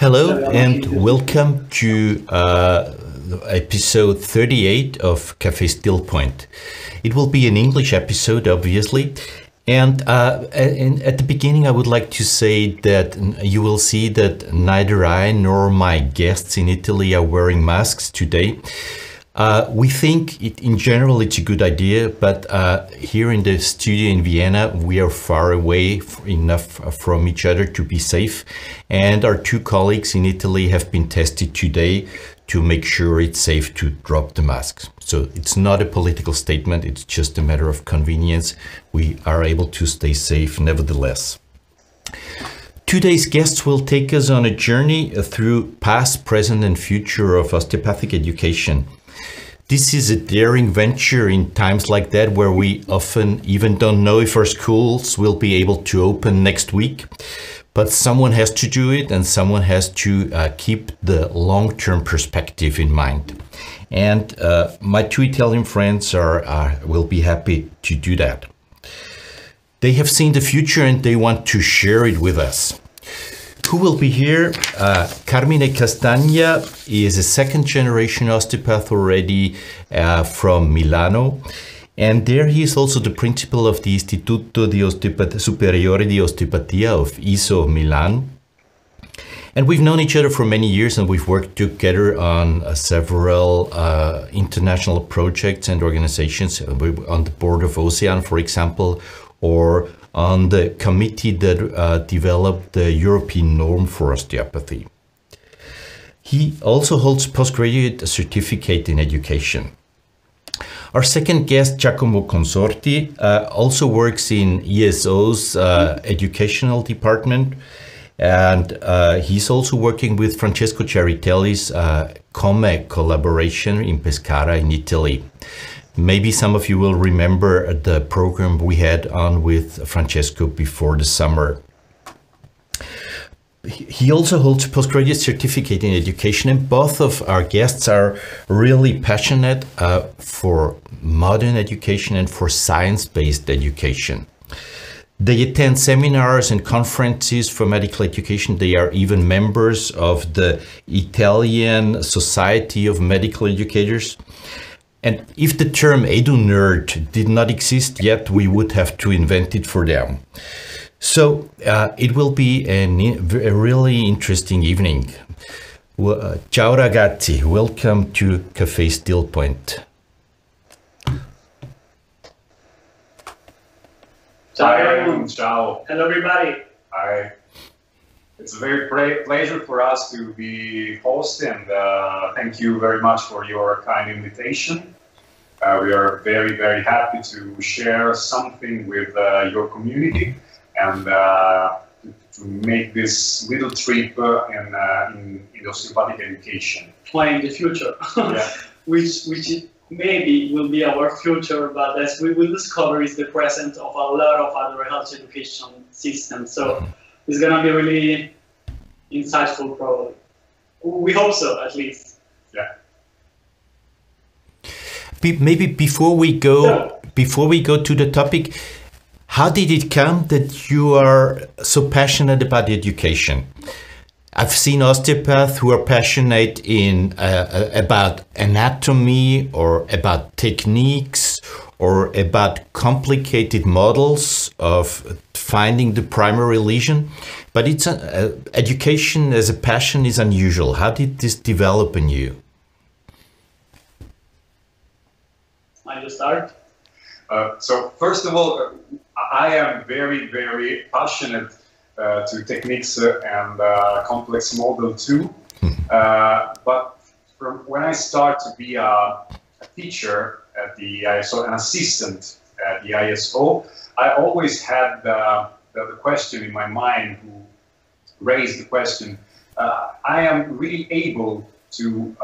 Hello and welcome to episode 38 of Café Stillpoint. It will be an English episode, obviously. And at the beginning, I would like to say that you will see that neither I nor my guests in Italy are wearing masks today. We think in general it's a good idea, but here in the studio in Vienna, we are far away enough from each other to be safe. And our two colleagues in Italy have been tested today to make sure it's safe to drop the masks. So it's not a political statement, it's just a matter of convenience. We are able to stay safe nevertheless. Today's guests will take us on a journey through past, present and future of osteopathic education. This is a daring venture in times like that where we often even don't know if our schools will be able to open next week. But someone has to do it and someone has to keep the long-term perspective in mind. And my two Italian friends will be happy to do that. They have seen the future and they want to share it with us. Who will be here? Carmine Castagna is a second-generation osteopath already from Milano. And there he is also the principal of the Istituto Superiore di Osteopatia of ISO Milan. And we've known each other for many years and we've worked together on several international projects and organizations. We're on the board of OSEAN, for example, or on the committee that developed the European norm for osteopathy. He also holds postgraduate certificate in education. Our second guest, Giacomo Consorti, also works in ESO's educational department, and he's also working with Francesco Ciaritelli's COME collaboration in Pescara in Italy. Maybe some of you will remember the program we had on with Francesco before the summer. He also holds a postgraduate certificate in education, and both of our guests are really passionate for modern education and for science-based education. They attend seminars and conferences for medical education. They are even members of the Italian Society of Medical Educators. And if the term edu-nerd did not exist yet, we would have to invent it for them. So it will be a really interesting evening. Ciao ragazzi, welcome to Café Stillpoint. Ciao. Ciao. Hello everybody. Hi. It's a very pleasure for us to be host, and thank you very much for your kind invitation. We are very, very happy to share something with your community and to make this little trip in osteopathic education. Playing the future, Yeah. which maybe will be our future, but as we will discover, is the present of a lot of other health education systems. So it's gonna be really insightful, probably. We hope so, at least. Yeah. Maybe before we go to the topic, how did it come that you are so passionate about education? I've seen osteopaths who are passionate about anatomy or about techniques or about complicated models of finding the primary lesion, but it's education as a passion is unusual. How did this develop in you? I just start. So first of all, I am very, very passionate to techniques and complex model too. But from when I start to be a teacher at the ISO, an assistant at the ISO, I always had the question in my mind, who raised the question, I am really able to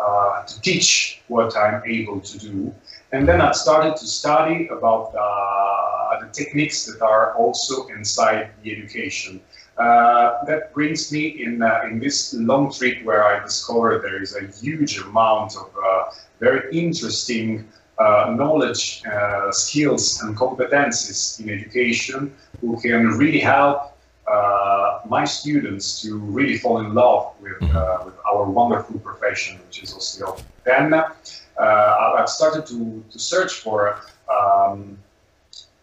teach what I'm able to do. And then I started to study about the techniques that are also inside the education. That brings me in this long trip where I discovered there is a huge amount of very interesting knowledge, skills and competencies in education who can really help my students to really fall in love with our wonderful profession, which is osteopathy. Then I've started to search for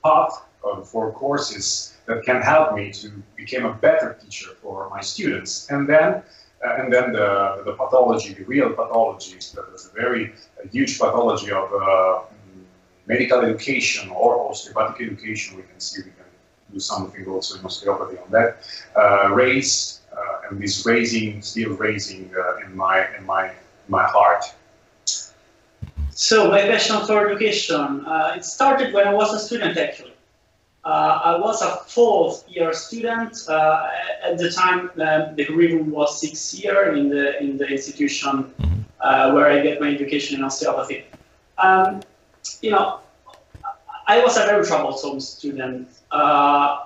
path for courses that can help me to become a better teacher for my students. And then the pathology, the real pathology, that is a very huge pathology of medical education or osteopathic education. We can see we can do something also in osteopathy on that. And this raising, still raising in my heart. So my passion for education, it started when I was a student actually. I was a fourth-year student. At the time, the curriculum was 6 years in the institution where I get my education in osteopathy. You know, I was a very troublesome student.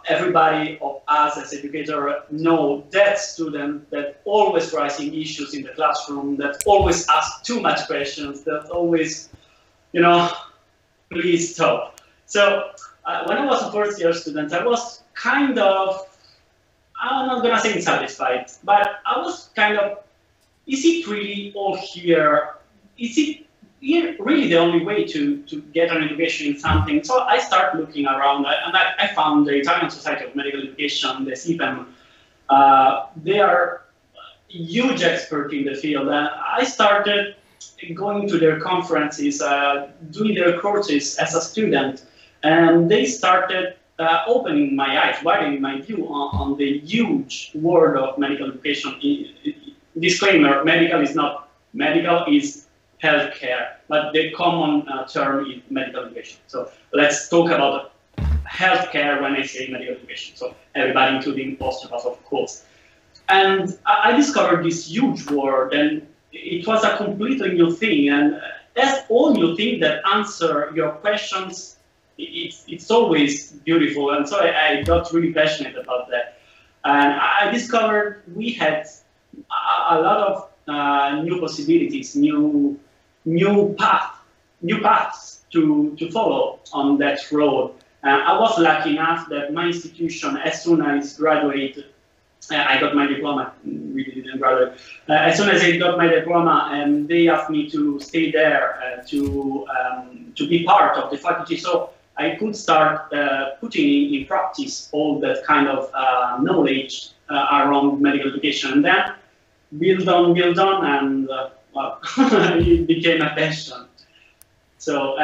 Everybody of us as educator know that student that always raising issues in the classroom, that always ask too much questions, that always, you know, please stop. So when I was a first-year student, I was kind of, I'm not gonna say unsatisfied, but I was kind of, is it really all here? Is it really the only way to get an education in something? So I started looking around, and I found the Italian Society of Medical Education, the CIPEM. They are huge experts in the field, and I started going to their conferences, doing their courses as a student, and they started opening my eyes, widening my view on the huge world of medical education. Disclaimer, medical is not, medical is healthcare, but the common term is medical education. So let's talk about healthcare when I say medical education. So everybody, including osteopaths, of course. And I discovered this huge world, and it was a completely new thing. And as all new things that answer your questions, it's always beautiful. And so I got really passionate about that. And I discovered we had a lot of new possibilities, new paths to follow on that road. I was lucky enough that my institution, as soon as I graduated, I got my diploma, really didn't graduate. As soon as I got my diploma, they asked me to stay there to be part of the faculty. So I could start putting in practice all that kind of knowledge around medical education. And then build on, and well, it became a passion. So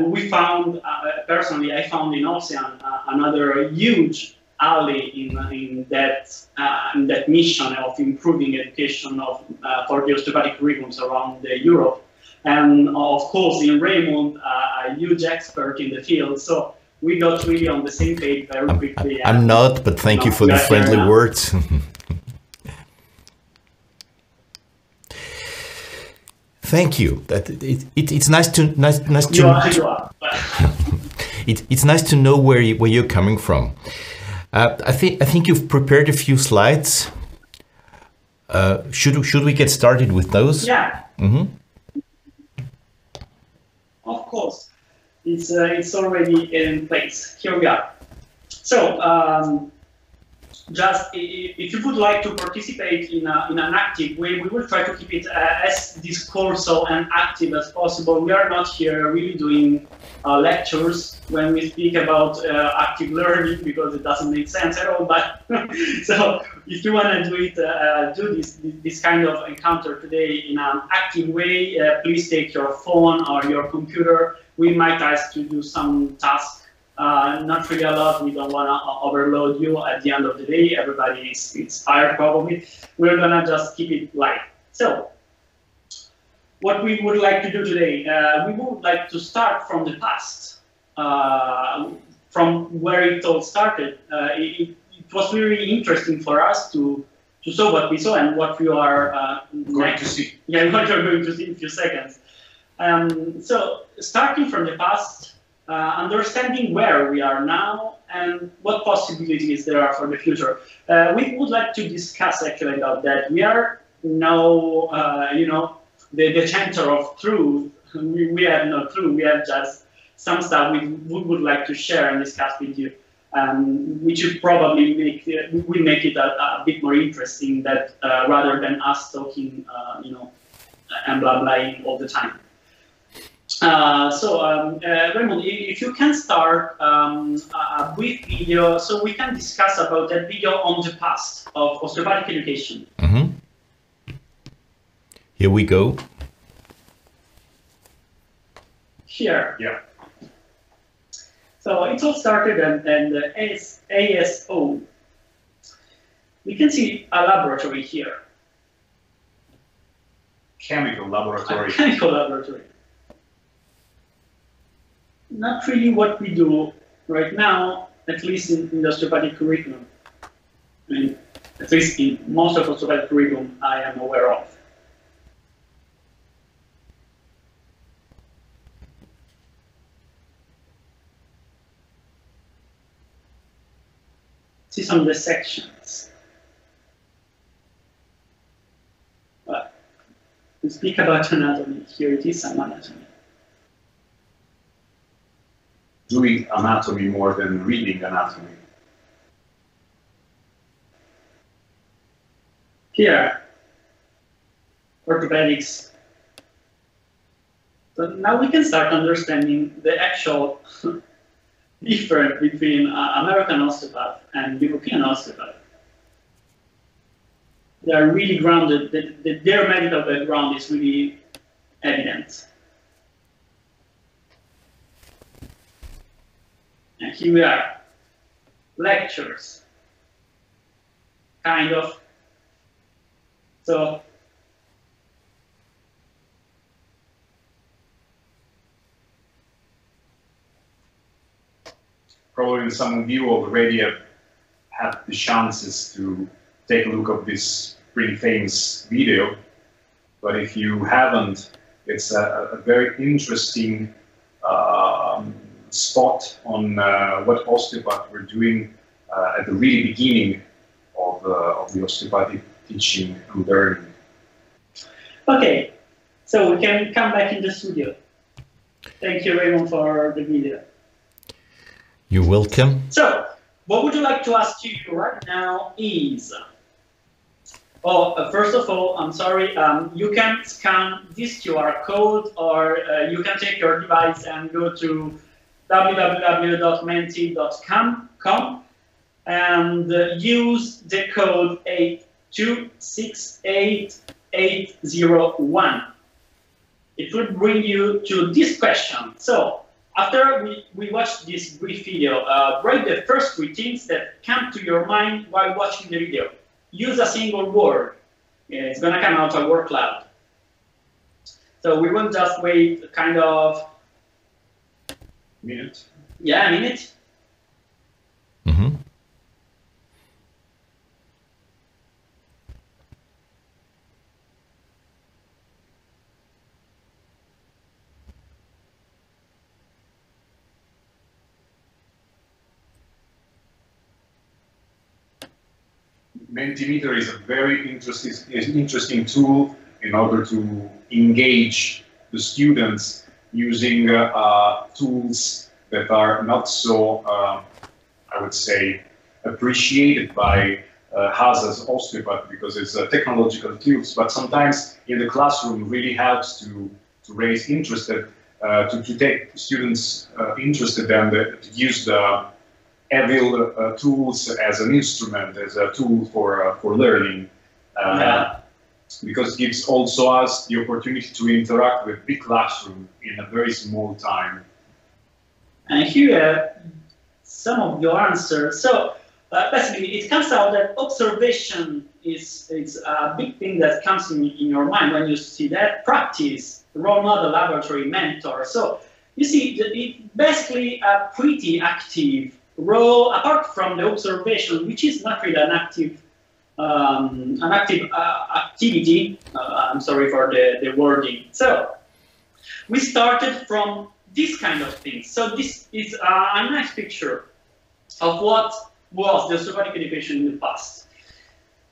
we found, personally, I found in Ocean another huge ally in that mission of improving education for the osteopathic curriculums around Europe. And of course, in Raymond, a huge expert in the field. So we got really on the same page very quickly. I'm not, but thank you for the friendly words. Thank you. It's nice to it's nice to know where you're coming from. I think you've prepared a few slides. Should we get started with those? Yeah. Mm-hmm. Of course, it's already in place. Here we are. So. Just if you would like to participate in an active way, we will try to keep it as discursive and active as possible. We are not here really doing lectures when we speak about active learning, because it doesn't make sense at all. But so if you want to do it, do this kind of encounter today in an active way, please take your phone or your computer. We might ask to do some tasks. Not really a lot. We don't want to overload you at the end of the day. Everybody is tired probably. We're gonna just keep it light. So, what we would like to do today, we would like to start from the past, from where it all started. It was really interesting for us to saw what we saw and what we are going to see. Yeah, what you're going to see in a few seconds. So, starting from the past. Understanding where we are now and what possibilities there are for the future. We would like to discuss actually about that. We are no, the center of truth. We have no truth. We have just some stuff we would like to share and discuss with you. which would probably make it a bit more interesting that rather than us talking, and blah blahing all the time. Raymond, if you can start a brief video, so we can discuss about that video on the past of osteopathic education. Mm-hmm. Here we go. Here. Yeah. So it all started and the ASO. We can see a laboratory here. Chemical laboratory. A chemical laboratory. Not really what we do right now, at least in the osteopathic curriculum. I mean, at least in most of osteopathic curriculum I am aware of. See some of the sections. But we speak about anatomy. Here it is some anatomy. Doing anatomy more than reading anatomy. Here, orthopedics. So now we can start understanding the actual difference between American osteopath and European osteopath. They are really grounded, their medical background is really evident. And here we are, lectures, kind of. So, probably some of you already have had the chances to take a look at this pretty famous video, but if you haven't, it's a very interesting spot on what osteopaths were doing at the really beginning of the osteopathic teaching and learning. okay, so we can come back in the studio. Thank you, Raymond, for the video. You're welcome. So, what would you like to ask you right now is, first of all, I'm sorry, you can scan this QR code or you can take your device and go to www.menti.com and use the code 8268801. It will bring you to this question. So, after we watched this brief video, write the first 3 things that come to your mind while watching the video. Use a single word. It's going to come out a word cloud. So we won't just wait kind of... Minute. Yeah, a minute. Mm-hmm. Mentimeter is a very interesting tool in order to engage the students using tools that are not so, I would say, appreciated by us as osteopaths because it's technological tools. But sometimes in the classroom really helps to raise interest, to take students interested and to use the evil tools as an instrument, as a tool for learning, because it gives also us the opportunity to interact with big classroom in a very small time. And here some of your answers. So basically, it comes out that observation is a big thing that comes in your mind when you see that. Practice, role model, laboratory, mentor. So you see, it's basically a pretty active role, apart from the observation, which is not really an active activity. I'm sorry for the wording. So we started from this kind of things. So this is a nice picture of what was the osteopathic education in the past.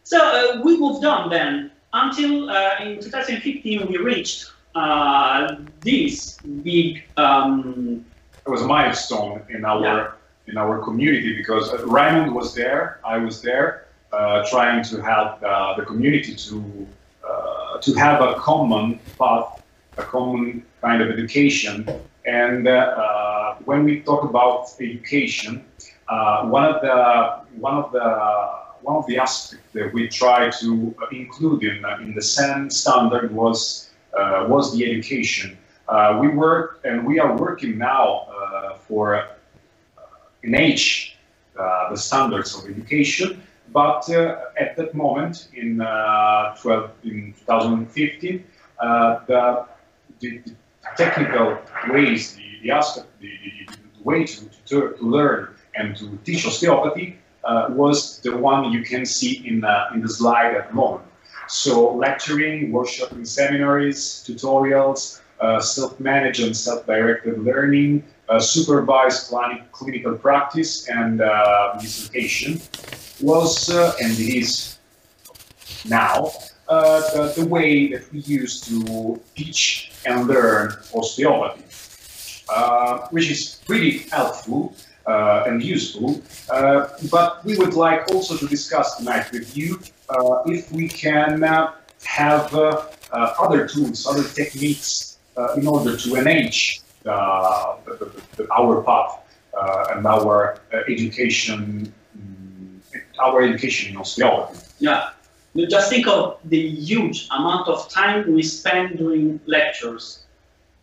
So we moved on then until in 2015 we reached this big. It was a milestone in our in our community, because Raymond was there, I was there, trying to help the community to have a common path, a common kind of education. And when we talk about education, one of the aspects that we try to include in the same standard was the education. We work, and we are working now for enhance the standards of education, but at that moment in 2015, the technical ways, the aspect, the way to learn and to teach osteopathy was the one you can see in the slide at the moment. So lecturing, workshop and seminaries, tutorials, self-managed and self-directed learning, supervised clinical practice, and dissertation was and is now the way that we use to teach and learn osteopathy, which is pretty helpful and useful. But we would like also to discuss tonight with you if we can have other tools, other techniques in order to enhance our path and our education in osteopathy. Yeah. Just think of the huge amount of time we spend doing lectures.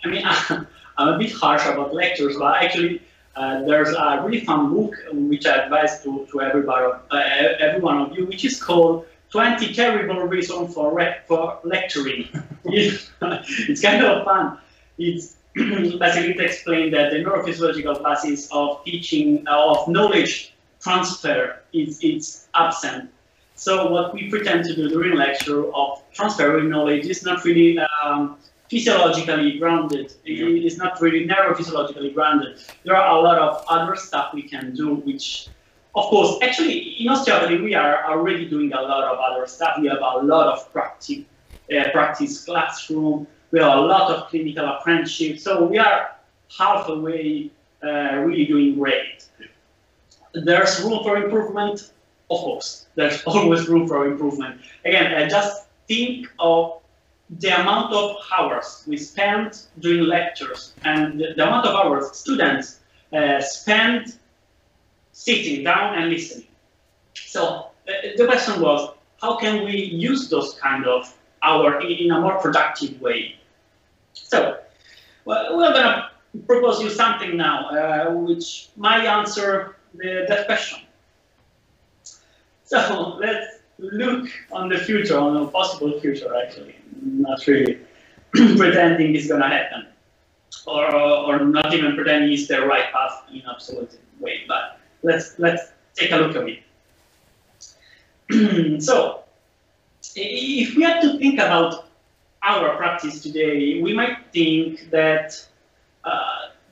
I mean, I'm a bit harsh about lectures, but actually there's a really fun book which I advise to everybody, every one of you, which is called 20 Terrible Reasons for Lecturing. It's kind of fun. It's basically to explain that the neurophysiological basis of teaching, of knowledge transfer is absent. So what we pretend to do during lecture of transferring knowledge is not really physiologically grounded. It is not really neurophysiologically grounded. There are a lot of other stuff we can do, which, of course, actually in osteopathy we are already doing a lot of other stuff. We have a lot of practice classroom. We have a lot of clinical apprenticeship. So we are halfway really doing great. There's room for improvement. Of course, there's always room for improvement. Again, just think of the amount of hours we spend doing lectures and the amount of hours students spend sitting down and listening. So the question was, how can we use those kind of hours in a more productive way? So we're going to propose you something now, which might answer that question. So let's look on the future, on a possible future actually, not really pretending it's going to happen, or not even pretending it's the right path in absolute way, but let's take a look at it. So if we had to think about our practice today, we might think that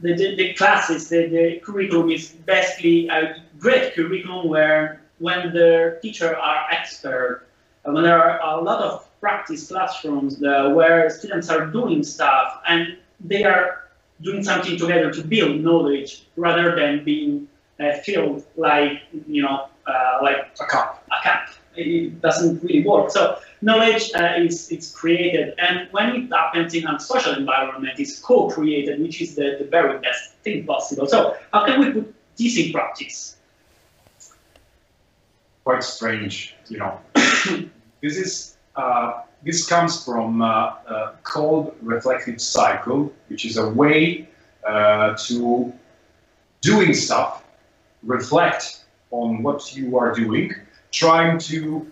the classes, the curriculum is basically a great curriculum where when the teachers are expert, when there are a lot of practice classrooms where students are doing stuff and they are doing something together to build knowledge rather than being filled like, like a cup. It doesn't really work. So knowledge is created, and when it happens in a social environment, it's co-created, which is the very best thing possible. So how can we put this in practice? Quite strange, This comes from called reflective cycle, which is a way to doing stuff, reflect on what you are doing, trying to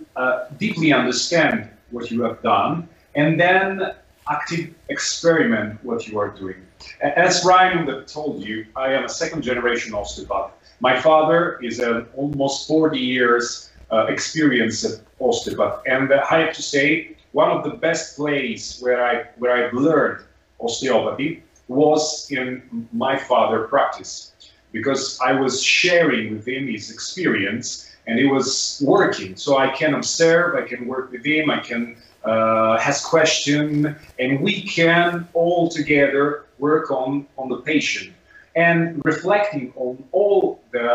deeply understand what you have done, and then active experiment what you are doing. As Ryan told you, I am a second-generation osteopath. My father is an almost 40 years experienced osteopath, and I have to say, one of the best places where I've learned osteopathy was in my father's practice, because I was sharing with him his experience, and it was working. So I can observe, I can work with him, I can ask questions, and we can all together work on the patient. and reflecting on all the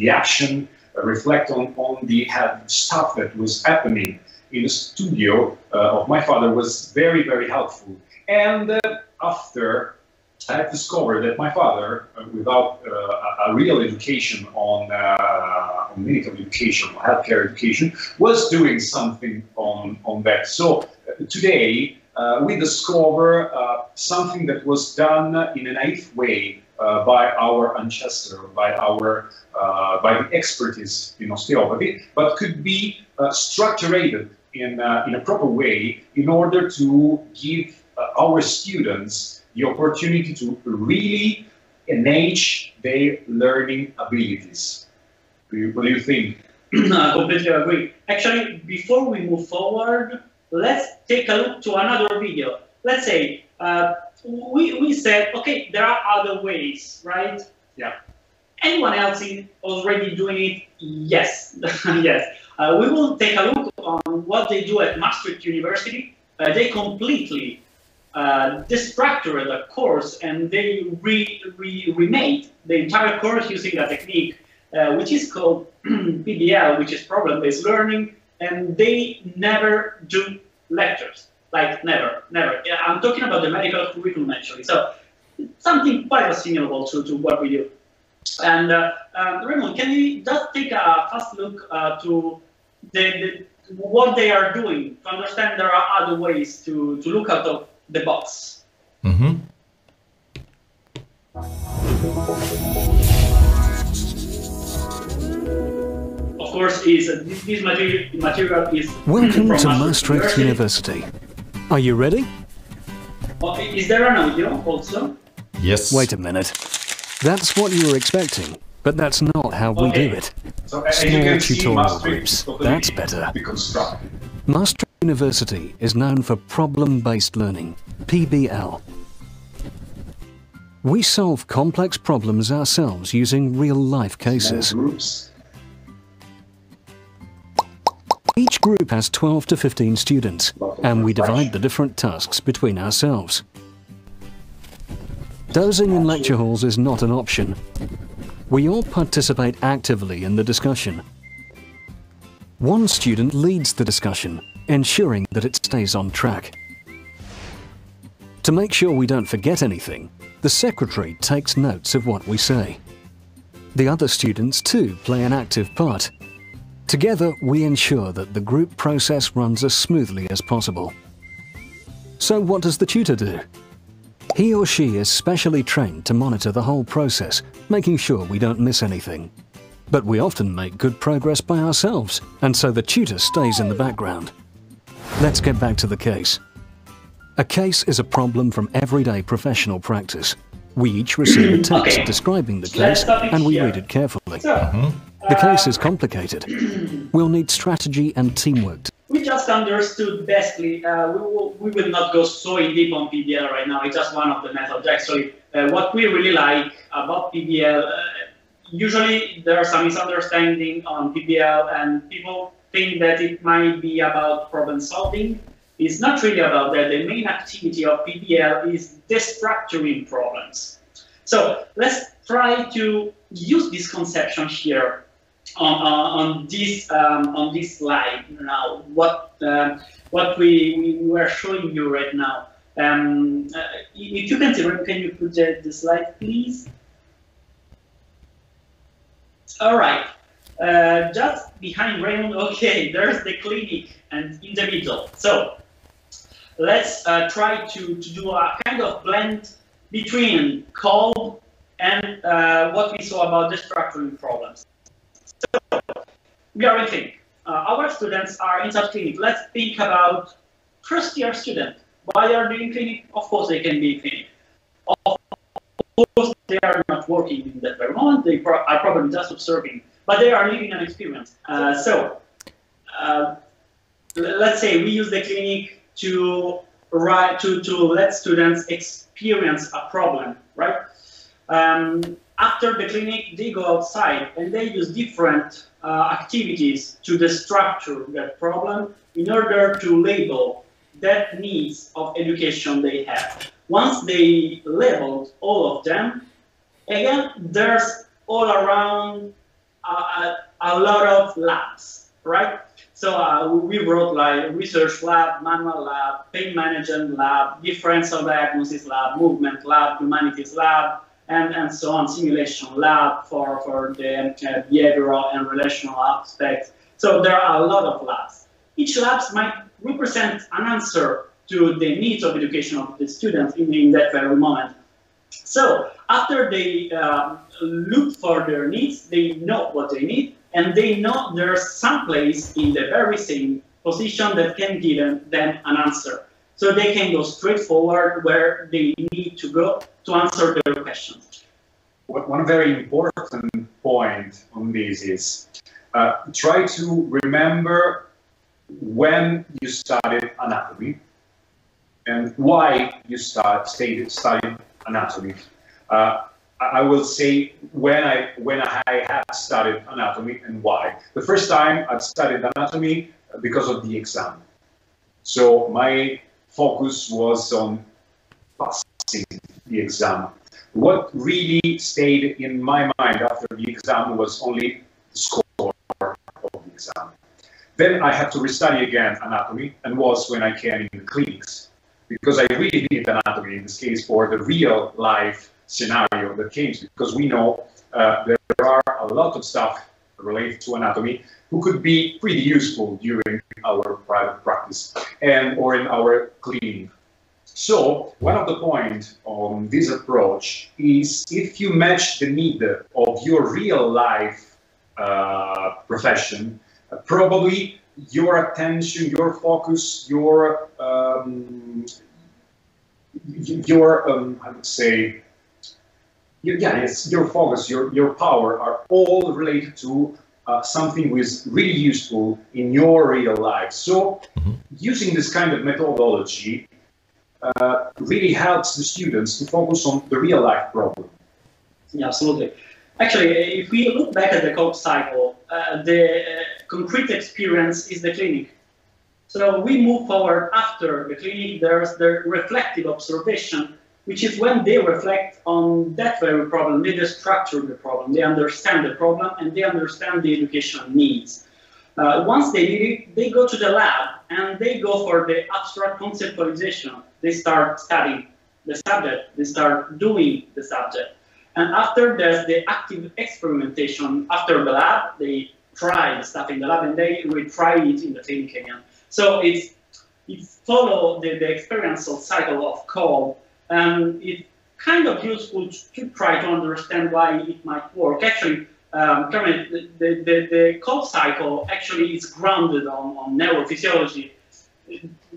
action, reflect on the stuff that was happening in the studio of my father was very, very helpful. And after I discovered that my father, without a real education on medical education, or healthcare education, was doing something on that. So today we discover something that was done in a naive way by our ancestor, by the expertise in osteopathy, but could be structured in a proper way in order to give our students the opportunity to really enhance their learning abilities. What do you think? I completely agree. Actually, before we move forward, let's take a look to another video. Let's say we said, okay, there are other ways, right? Yeah. Anyone else is already doing it? Yes. Yes. We will take a look on what they do at Maastricht University. They completely destructured the course, and they remade the entire course using a technique which is called PBL, which is problem-based learning, and they never do lectures. Like never. Yeah, I'm talking about the medical curriculum actually. So something quite assimilable to what we do. And Raymond, can you just take a fast look to what they are doing to understand there are other ways to look out of the box? Mm-hmm. Of course, this material is Welcome from to Maastricht University. Are you ready? Is there an audio also? Yes. Wait a minute. That's what you were expecting, but that's not how we do it. So, as you Small can see, tutorial Maastricht groups. is totally That's better. deconstructed. Maastricht University is known for problem-based learning, PBL. We solve complex problems ourselves using real-life cases. Groups. Each group has 12 to 15 students, and we divide the different tasks between ourselves. Dozing in lecture halls is not an option. We all participate actively in the discussion. One student leads the discussion, ensuring that it stays on track. To make sure we don't forget anything, the secretary takes notes of what we say. The other students too play an active part. Together, we ensure that the group process runs as smoothly as possible. So what does the tutor do? He or she is specially trained to monitor the whole process, making sure we don't miss anything. But we often make good progress by ourselves, and so the tutor stays in the background. Let's get back to the case. A case is a problem from everyday professional practice. We each receive a text describing the case, and we read it carefully. The case is complicated. We'll need strategy and teamwork. We just understood basically, we will not go so in deep on PBL right now, it's just one of the methods. Actually, what we really like about PBL, usually there are some misunderstanding on PBL and people think that it might be about problem solving. It's not really about that. The main activity of PBL is destructuring problems. So let's try to use this conception here on this slide now. What we were showing you right now. If you can you put the slide, please? All right. Just behind Raymond, okay, there's the clinic and in the middle. So let's try to do a kind of blend between code and what we saw about destructuring problems. So we are in clinic. Our students are in such clinic. Let's think about first-year student. Why are they in clinic? Of course they can be in clinic. Of course they are not working in that very moment. They are probably just observing, but they are living an experience. Let's say we use the clinic to let students experience a problem, right? After the clinic, they go outside and they use different activities to destructure that problem in order to label that needs of education they have. Once they labeled all of them, again, there's all around a lot of labs, right? So we wrote like research lab, manual lab, pain management lab, differential diagnosis lab, movement lab, humanities lab, and so on, simulation lab for the behavioral and relational aspects. So there are a lot of labs. Each lab might represent an answer to the needs of education of the students in that very moment. So after they look for their needs, they know what they need, and they know there's some place in the very same position that can give them an answer. So they can go straight forward where they need to go to answer their questions. One very important point on this is try to remember when you studied anatomy and why you studied anatomy. I will say when I had studied anatomy and why. The first time I studied anatomy because of the exam. So my focus was on passing the exam. What really stayed in my mind after the exam was only the score of the exam. Then I had to restudy again anatomy, and was when I came in the clinics, because I really need anatomy in this case for the real life scenario that came, because we know there are a lot of stuff related to anatomy who could be pretty useful during our private practice and or in our clinic. So one of the points on this approach is if you match the need of your real life profession, probably your attention, your focus, your I would say, your focus, your power are all related to something which is really useful in your real life. So using this kind of methodology really helps the students to focus on the real life problem. Yeah, absolutely. Actually, if we look back at the cope cycle, the concrete experience is the clinic. So we move forward after the clinic. There's the reflective observation, which is when they reflect on that very problem, they destructure the problem, they understand the problem, and they understand the educational needs. Once they did it, they go to the lab, and they go for the abstract conceptualization. They start studying the subject, they start doing the subject. And after there's the active experimentation. After the lab, they try the stuff in the lab, and they retry it in the clinic again. So it follows the experiential cycle of COLE. And it's kind of useful to try to understand why it might work. Actually, the COLE cycle actually is grounded on neurophysiology.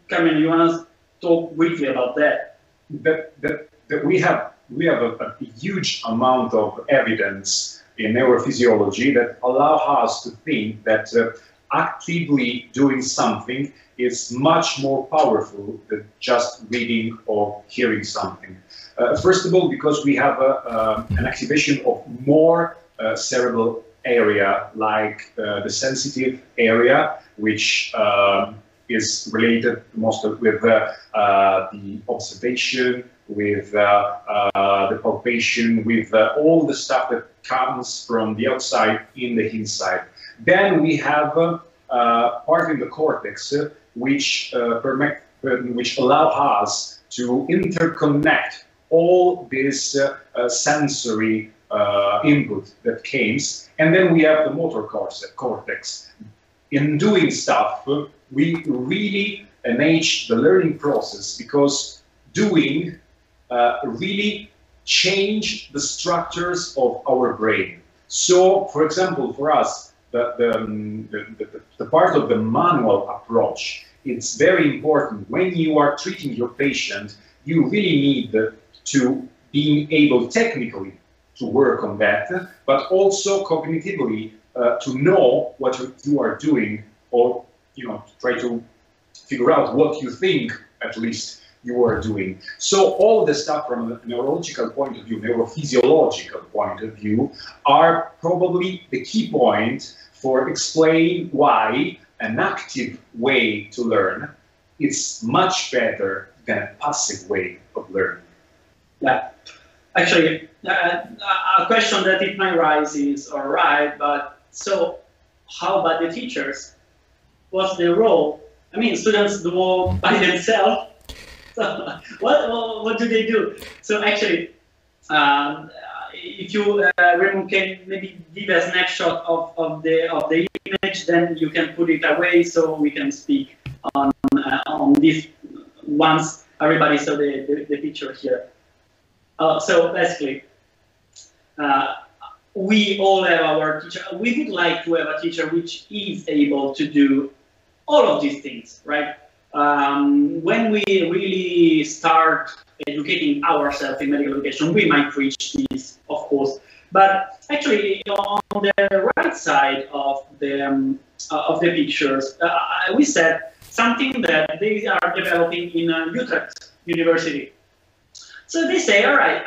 Cameron, you want to talk briefly about that? That we have a huge amount of evidence in neurophysiology that allow us to think that actively doing something is much more powerful than just reading or hearing something. First of all, because we have an activation of more cerebral area, like the sensitive area, which is related mostly with the observation, with the palpation, with all the stuff that comes from the outside in the inside. Then we have part in the cortex which allow us to interconnect all this sensory input that comes, and then we have the motor cortex. In doing stuff, we really enhance the learning process, because doing really change the structures of our brain. So, for example, for us, the part of the manual approach, it's very important. When you are treating your patient, you really need to be able technically to work on that, but also cognitively to know what you are doing, or try to figure out what you think at least you are doing. So all the stuff from a neurological point of view, neurophysiological point of view, are probably the key point for explaining why an active way to learn is much better kind of passive way of learning. Yeah, actually, a question that it might rise is, all right, but so how about the teachers? What's their role? I mean, students do all by themselves. So what do they do? So actually, if you Raymond can maybe give a snapshot of the image, then you can put it away so we can speak on this once everybody saw the picture here. So basically, we all have our teacher. We would like to have a teacher which is able to do all of these things, right? When we really start educating ourselves in medical education, we might reach this, of course. But actually, on the right side of the pictures, we said something that they are developing in Utrecht University. So they say, all right,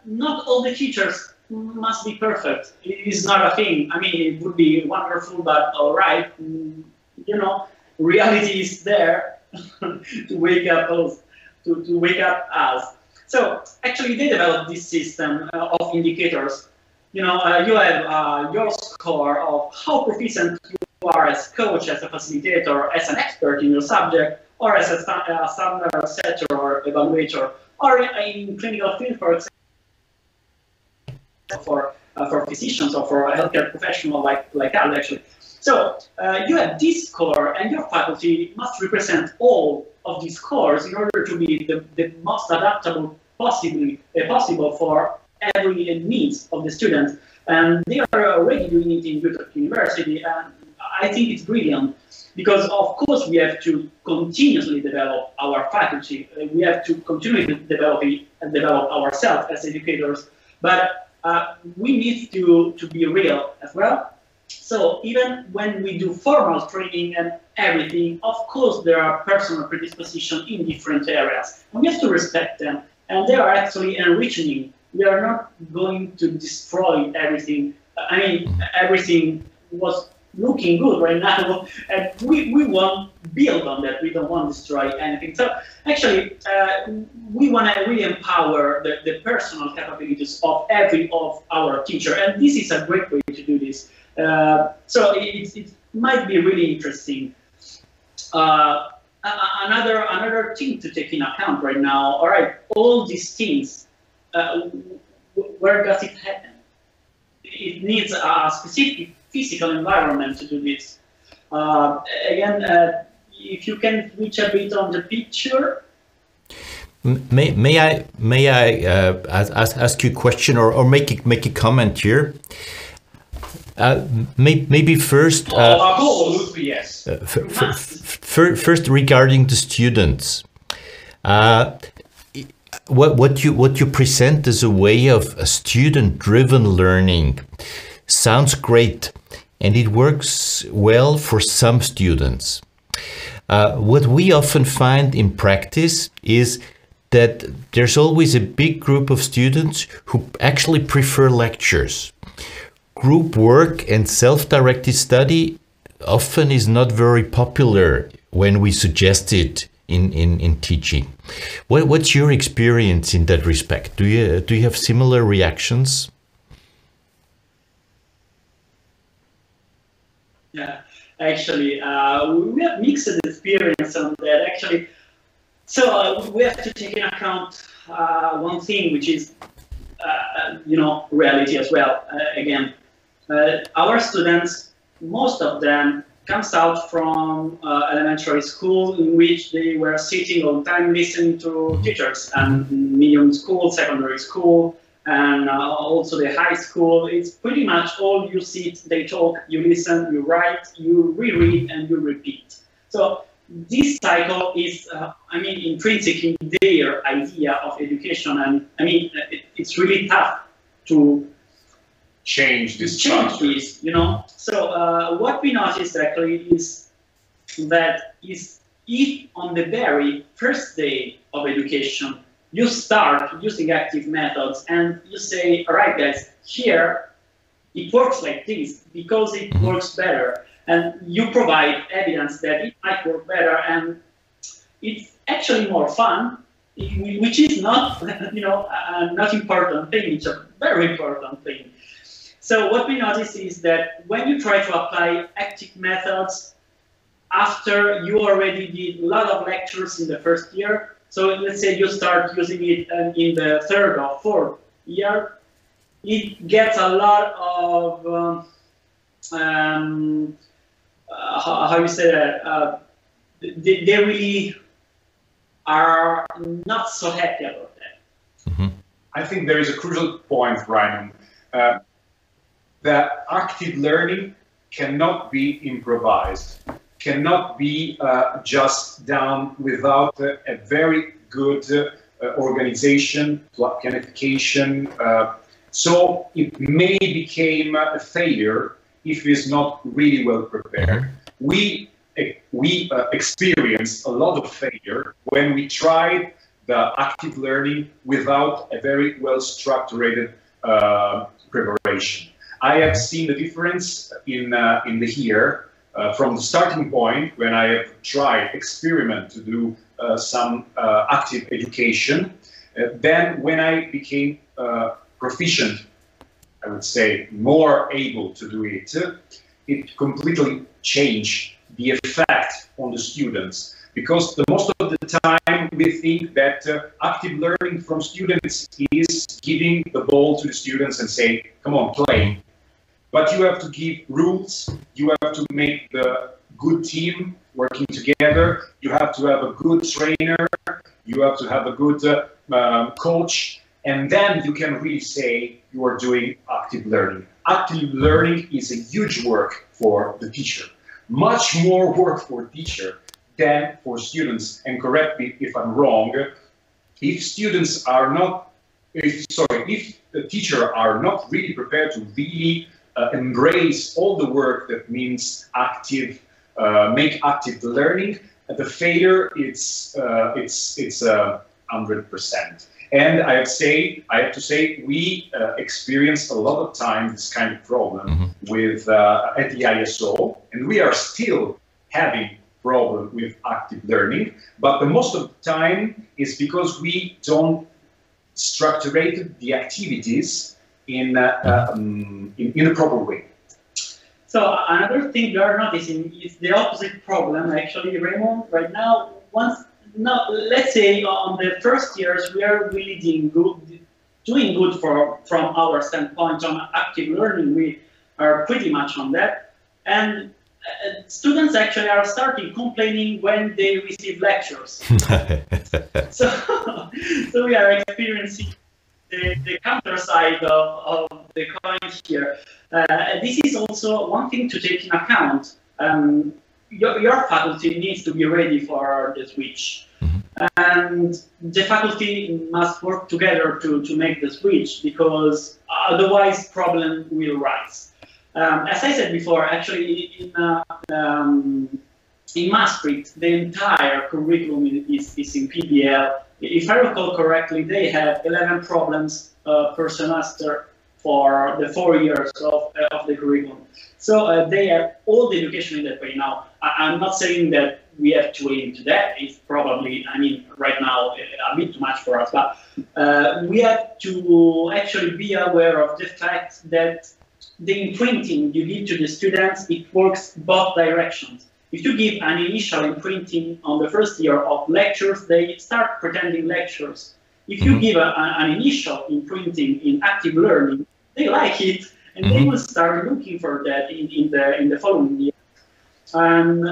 not all the teachers must be perfect. It is not a thing. I mean, it would be wonderful, but all right, you know, reality is there to wake up us, to wake up us. So actually, they developed this system of indicators. You know, you have your score of how proficient you are as coach, as a facilitator, as an expert in your subject, or as a standard setter or evaluator, or in clinical field, for example, for physicians or for a healthcare professional like us, actually. So you have this score, and your faculty must represent all of these scores in order to be the most adaptable possible for every needs of the students. And they are already doing it in Utrecht University, and I think it's brilliant because, of course, we have to continuously develop our faculty. We have to continually develop ourselves as educators, but we need to be real as well. So even when we do formal training and everything, of course, there are personal predispositions in different areas, and we have to respect them, and they are actually enriching. We are not going to destroy everything. I mean, everything was looking good right now, and we want to build on that. We don't want to destroy anything. So actually, we want to really empower the personal capabilities of every of our teacher, and this is a great way to do this. So it might be really interesting. Another thing to take in account right now. All right, all these things. Where does it happen? It needs a specific physical environment to do this. Again, if you can switch a bit on the picture. May I ask you a question or make a comment here? Maybe first. Absolutely, yes. First, regarding the students. What you present as a way of a student-driven learning sounds great, and it works well for some students. What we often find in practice is that there's always a big group of students who actually prefer lectures. Group work and self-directed study often is not very popular when we suggest it in teaching. What's your experience in that respect? Do you have similar reactions? Yeah, actually, we have mixed experience on that. Actually, so we have to take into account one thing, which is reality as well. Again, our students, most of them comes out from elementary school in which they were sitting all the time listening to teachers, and medium school, secondary school, and also the high school. It's pretty much all you sit, they talk, you listen, you write, you reread, and you repeat. So this cycle is, intrinsic in their idea of education, and it's really tough to change this. So what we noticed actually is that if on the very first day of education you start using active methods and you say, all right guys, here it works like this because it works better, and you provide evidence that it might work better, and it's actually more fun, which is not, not important thing. It's a very important thing. So what we notice is that when you try to apply active methods after you already did a lot of lectures in the first year, so let's say you start using it in the third or fourth year, it gets a lot of, how you say that, they really are not so happy about that. Mm-hmm. I think there is a crucial point, Ryan, that active learning cannot be improvised, cannot be just done without a very good organization, planification. So it may become a failure if it is not really well prepared. We experienced a lot of failure when we tried the active learning without a very well structured preparation. I have seen the difference in the year from the starting point when I have tried experiment to do some active education. Then when I became proficient, I would say more able to do it, it completely changed the effect on the students. Because the most of the time we think that active learning from students is giving the ball to the students and say, come on, play. But you have to give rules, you have to make the good team working together, you have to have a good trainer, you have to have a good coach, and then you can really say you are doing active learning. Active learning is a huge work for the teacher. Much more work for teacher than for students. And correct me if I'm wrong, if students are not, if the teacher are not really prepared to really embrace all the work that means active, make active learning, the failure it's 100%. And I have to say, we experienced a lot of time this kind of problem with at the ISO, and we are still having problem with active learning. But the most of the time is because we don't structure the activities in a proper way. So another thing we are noticing is the opposite problem. Actually, Raymond, right now, let's say on the first years we are really doing good from our standpoint on active learning. We are pretty much on that, and students actually are starting complaining when they receive lectures. so we are experiencing the counter side of the coin here. This is also one thing to take in account. Your faculty needs to be ready for the switch. And the faculty must work together to make the switch, because otherwise problem will rise. As I said before, actually in Maastricht, the entire curriculum is in PBL. If I recall correctly, they have 11 problems per semester for the 4 years of the curriculum. So they have all the education in that way. Now, I'm not saying that we have to aim to that. It's probably, I mean, right now a bit too much for us, but we have to actually be aware of the fact that the imprinting you give to the students, it works both directions. If you give an initial imprinting on the first year of lectures, they start pretending lectures. If you give an initial imprinting in active learning, they like it, and they will start looking for that in the following year. And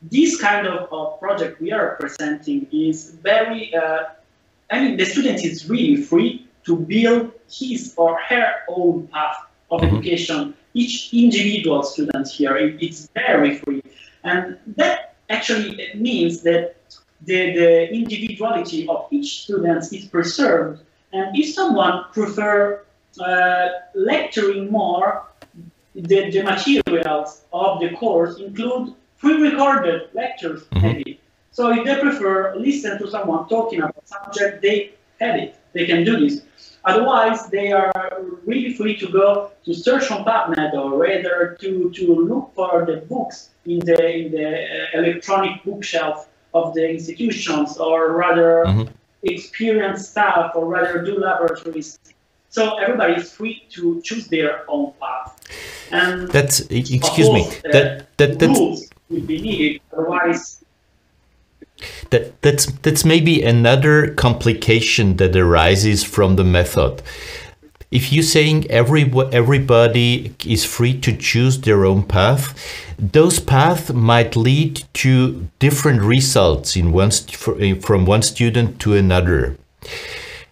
this kind of project we are presenting is very, I mean, the student is really free to build his or her own path of education. Each individual student here, it's very free. And that actually means that the individuality of each student is preserved. And if someone prefers lecturing more, the materials of the course include pre-recorded lectures, maybe. So if they prefer listen to someone talking about subject, they have it. They can do this. Otherwise, they are really free to go to search on PubMed, or rather to look for the books in the electronic bookshelf of the institutions, or rather experienced staff, or rather do laboratories. So everybody is free to choose their own path. And That's, excuse of me, course, that's rules will be needed, otherwise. that's maybe another complication that arises from the method. If you're saying everybody is free to choose their own path, those paths might lead to different results from one student to another.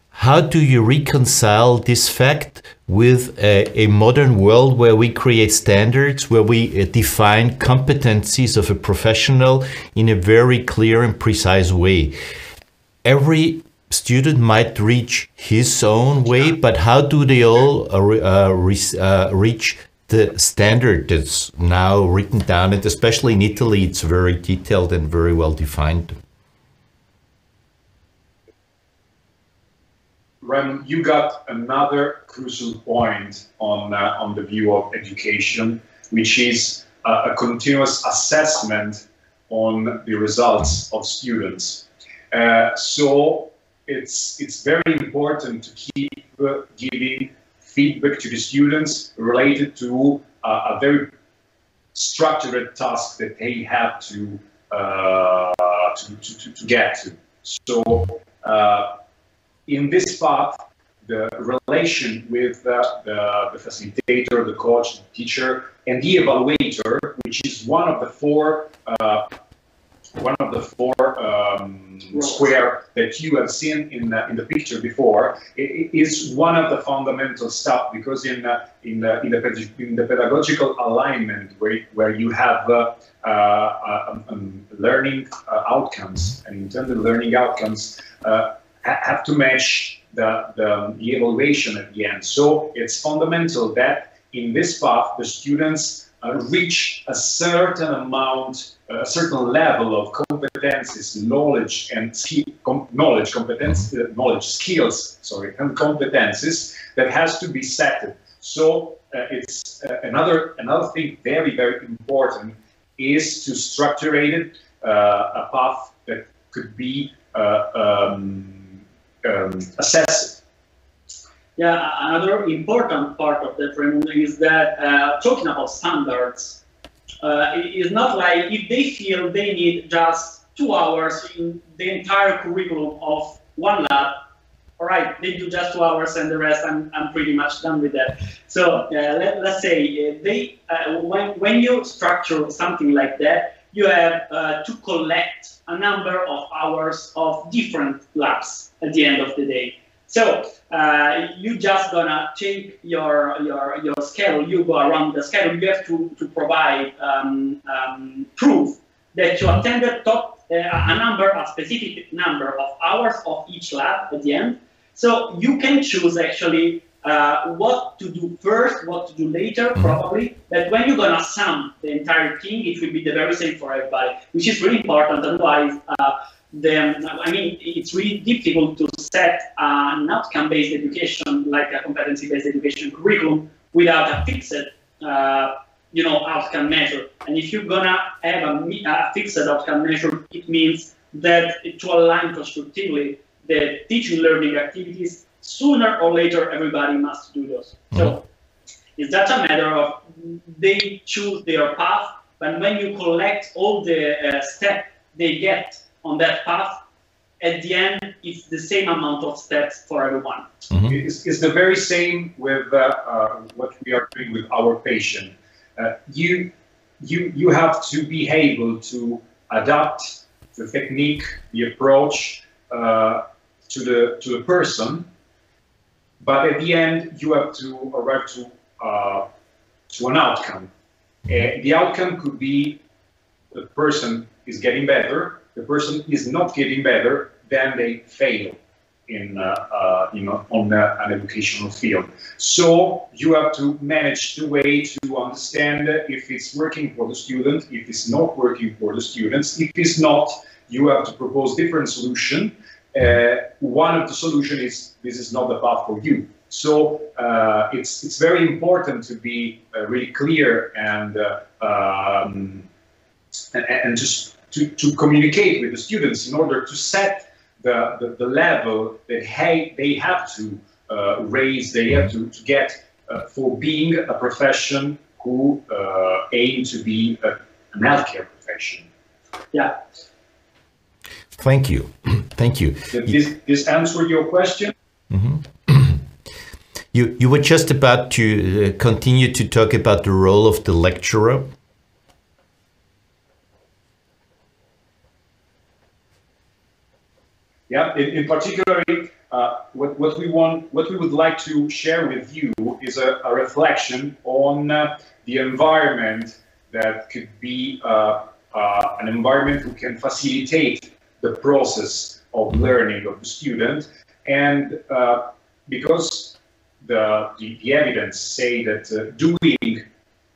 How do you reconcile this fact with a modern world where we create standards, where we define competencies of a professional in a very clear and precise way? Every student might reach his own way, but how do they all reach the standard that's now written down? And especially in Italy, it's very detailed and very well defined. When you got another crucial point on the view of education, which is a continuous assessment on the results of students. So it's very important to keep giving feedback to the students related to a very structured task that they have to get to. So in this path, the relation with the facilitator, the coach, the teacher, and the evaluator, which is one of the four square that you have seen in the picture before, is one of the fundamental stuff, because in the pedagogical alignment where you have learning outcomes and intended learning outcomes have to match the evaluation at the end. So it's fundamental that in this path the students reach a certain amount, a certain level of competencies, knowledge, and skills, and competencies that has to be set. So it's another thing very, very important is to structure it a path that could be assessed. Yeah, another important part of that framework is that talking about standards, it is not like if they feel they need just 2 hours in the entire curriculum of one lab, all right, they do just 2 hours and the rest I'm pretty much done with that. So let's say when you structure something like that, you have to collect a number of hours of different labs at the end of the day. So you just gonna take your schedule, you go around the schedule, you have to provide proof that you attended a specific number of hours of each lab at the end. So you can choose actually what to do first, what to do later, probably. That when you're gonna sum the entire thing, it will be the very same for everybody, which is really important. Otherwise, it's really difficult to set an outcome-based education, like a competency-based education curriculum, without a fixed, outcome measure. And if you're gonna have a fixed outcome measure, it means that to align constructively the teaching learning activities, sooner or later everybody must do those. So it's just a matter of they choose their path, but when you collect all the steps they get on that path, at the end, it's the same amount of steps for everyone. It's the very same with what we are doing with our patient. You have to be able to adapt the technique, the approach to the person, but at the end, you have to arrive to an outcome. The outcome could be the person is getting better. The person is not getting better, then they fail on an educational field. So you have to manage the way to understand if it's working for the student, if it's not working for the students. If it's not, you have to propose different solution. One of the solution is this is not the path for you. So it's very important to be really clear and just to communicate with the students in order to set the level that they have to raise, they have to get for being a profession who aim to be an healthcare profession. Yeah. Thank you. Thank you. Did this answer your question? Mm-hmm. You were just about to continue to talk about the role of the lecturer. Yeah, in particular, what we would like to share with you is a reflection on the environment that could be an environment who can facilitate the process of learning of the student, and because the evidence say that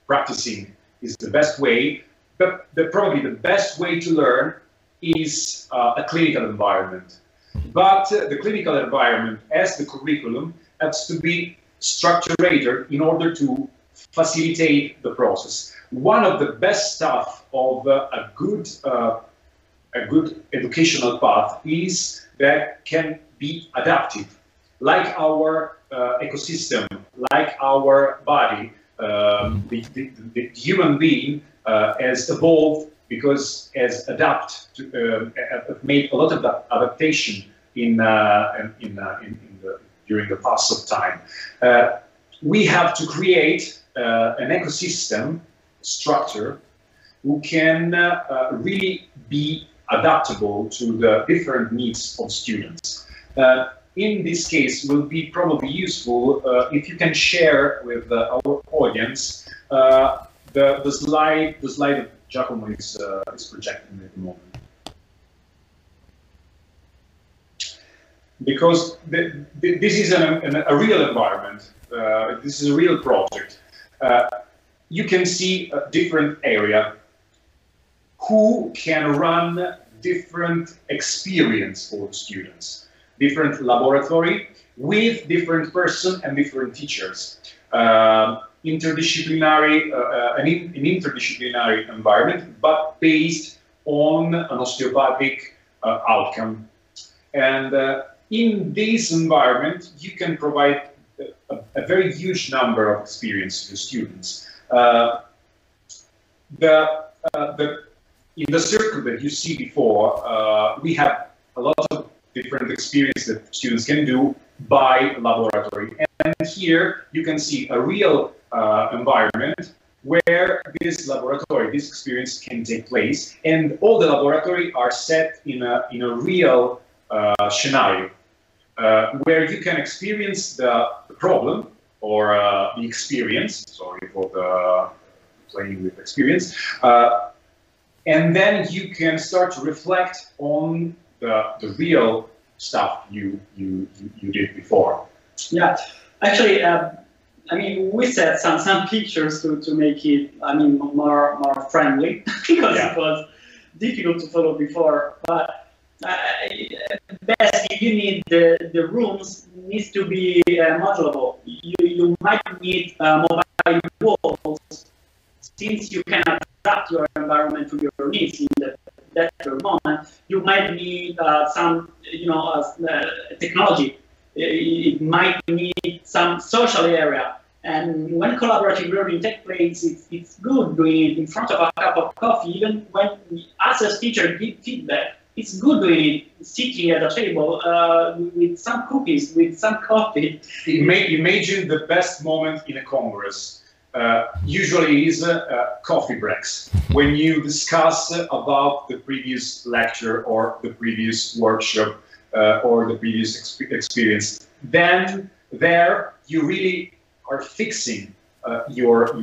practicing is the best way, but probably the best way to learn is a clinical environment. But the clinical environment, as the curriculum, has to be structured in order to facilitate the process. One of the best stuff of a good educational path is that can be adapted, like our ecosystem, like our body. The human being has evolved because has made a lot of adaptation during the pass of time. We have to create an ecosystem structure who can really be adaptable to the different needs of students. In this case, will be probably useful if you can share with our audience the slide that Giacomo is projecting at the moment. Because this is a real environment, this is a real project. You can see a different area who can run different experience for the students, different laboratory with different person and different teachers. Interdisciplinary, an interdisciplinary environment, but based on an osteopathic outcome. And in this environment, you can provide a very huge number of experience to students. In the circle that you see before, we have a lot of different experience that students can do by laboratory. And here you can see a real environment where this laboratory, this experience can take place. And all the laboratory are set in a real scenario where you can experience the problem or the experience, sorry for the playing with experience, and then you can start to reflect on the real stuff you did before. Yeah, actually, I mean, we set some pictures to make it, I mean, more friendly because it was difficult to follow before. But best, you need the rooms needs to be modulable. You might need mobile walls, since you can adapt your environment to your needs in that moment. You might need some, technology. It might need some social area. And when collaborative learning takes place, it's good doing it in front of a cup of coffee. Even when us as teachers give feedback, it's good doing it sitting at a table with some cookies, with some coffee. Imagine the best moment in a congress. Usually is coffee breaks, when you discuss about the previous lecture or the previous workshop or the previous experience. Then there you really are fixing your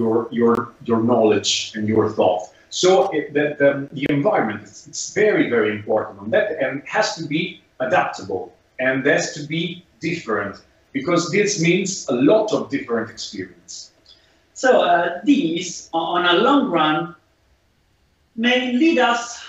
knowledge and your thought. So the environment, it's very, very important on that, and has to be adaptable and has to be different, because this means a lot of different experience. So these, on a long run, may lead us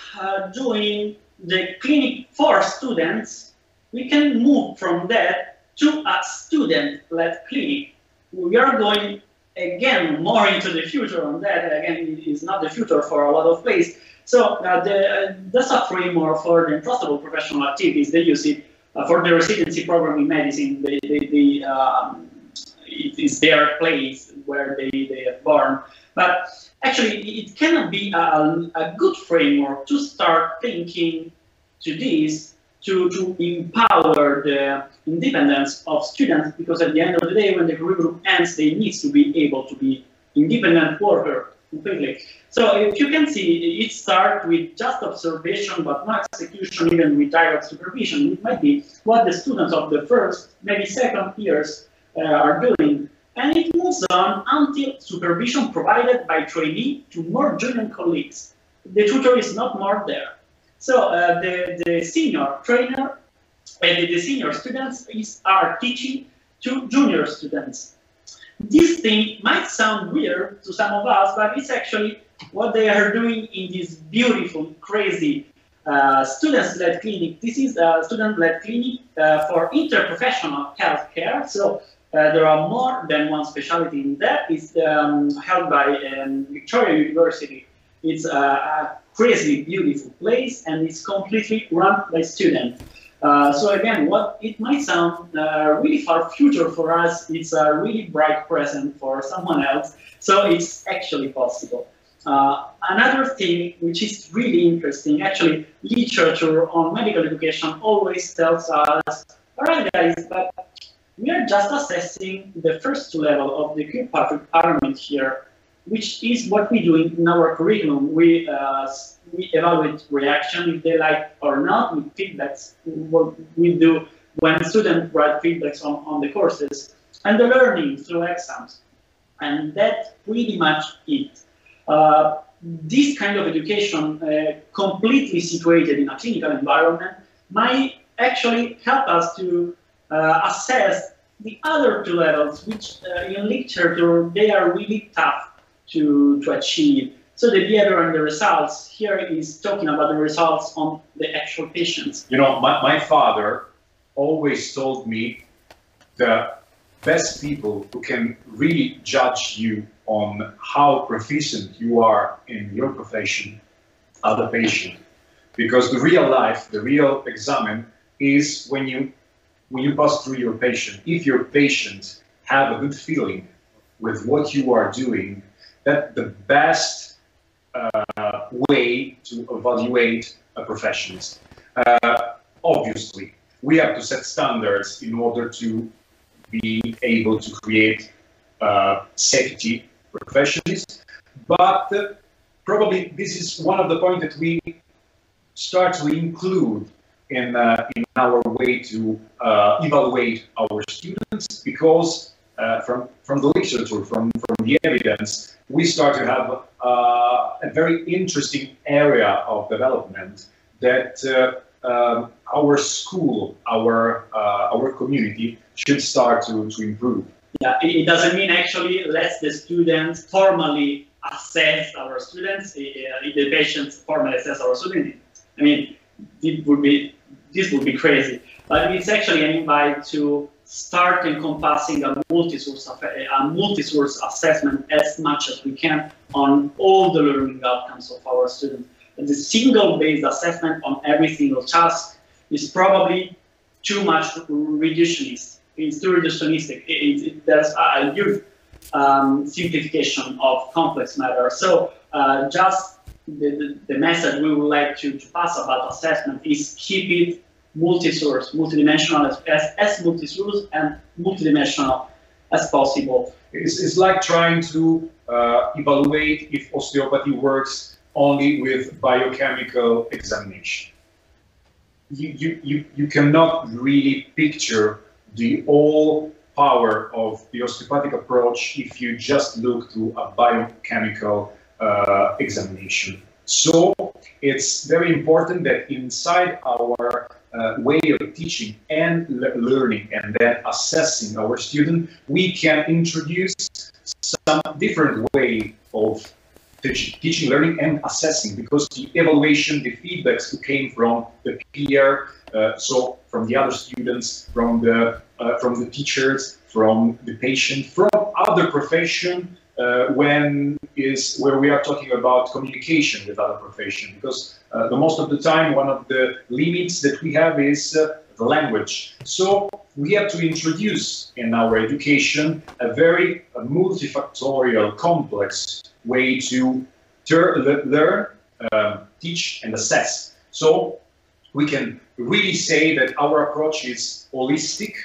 doing the clinic for students. We can move from that to a student-led clinic. We are going again more into the future on that. Again, it is not the future for a lot of places. So that's a framework for the entrustable professional activities. They use it for the residency program in medicine. It is their place where they are born. But actually, it cannot be a good framework to start thinking to this, to empower the independence of students, because at the end of the day, when the curriculum ends, they need to be able to be independent worker completely. So if you can see, it starts with just observation, but not execution, even with direct supervision. It might be what the students of the first, maybe second years are doing. And it moves on until supervision provided by trainee to more junior colleagues. The tutor is not more there. So the senior trainer and the senior students are teaching to junior students. This thing might sound weird to some of us, but it's actually what they are doing in this beautiful, crazy students-led clinic. This is a student-led clinic for interprofessional healthcare. So there are more than one specialty in that. It's held by Victoria University. It's a crazy, beautiful place, and it's completely run by students. So again, what it might sound really far future for us, it's a really bright present for someone else. So it's actually possible. Another thing which is really interesting, actually, literature on medical education always tells us, all right, guys, but we are just assessing the first level of the Kirkpatrick pyramid here, which is what we do in our curriculum. We evaluate reaction, if they like or not, with feedbacks, what we do when students write feedbacks on the courses, and the learning through exams. And that's pretty much it. This kind of education, completely situated in a clinical environment, might actually help us to assess the other two levels, which in literature, they are really tough to achieve. So the behavior and the results here is talking about the results on the actual patients. You know, my father always told me the best people who can really judge you on how proficient you are in your profession are the patient. Because the real life, the real examen is when you pass through your patient. If your patient have a good feeling with what you are doing, that's the best way to evaluate a professionist. Obviously, we have to set standards in order to be able to create safety professionals, but probably this is one of the points that we start to include in our way to evaluate our students, because from the literature, from the evidence, we start to have a very interesting area of development that our school, our community should start to improve. Yeah, it doesn't mean actually let the students formally assess our students, if the patients formally assess our students. I mean, this would be crazy. But it's actually an invite to start encompassing a multi-source assessment as much as we can on all the learning outcomes of our students. And the single-based assessment on every single task is probably too much reductionist. It's too reductionistic. There's a huge simplification of complex matter. So just the message we would like to pass about assessment is keep it multi-source, multidimensional, as multi-source and multidimensional as possible. It's like trying to evaluate if osteopathy works only with biochemical examination. You cannot really picture the whole power of the osteopathic approach if you just look to a biochemical examination. So it's very important that inside our way of teaching and learning and then assessing our student, we can introduce some different way of teaching, learning, and assessing, because the evaluation, the feedbacks who came from the peer, so from the other students, from the teachers, from the patient, from other profession, where we are talking about communication with other professions, because the most of the time one of the limits that we have is the language. So we have to introduce in our education a very multifactorial, complex way to learn, teach, and assess. So we can really say that our approach is holistic,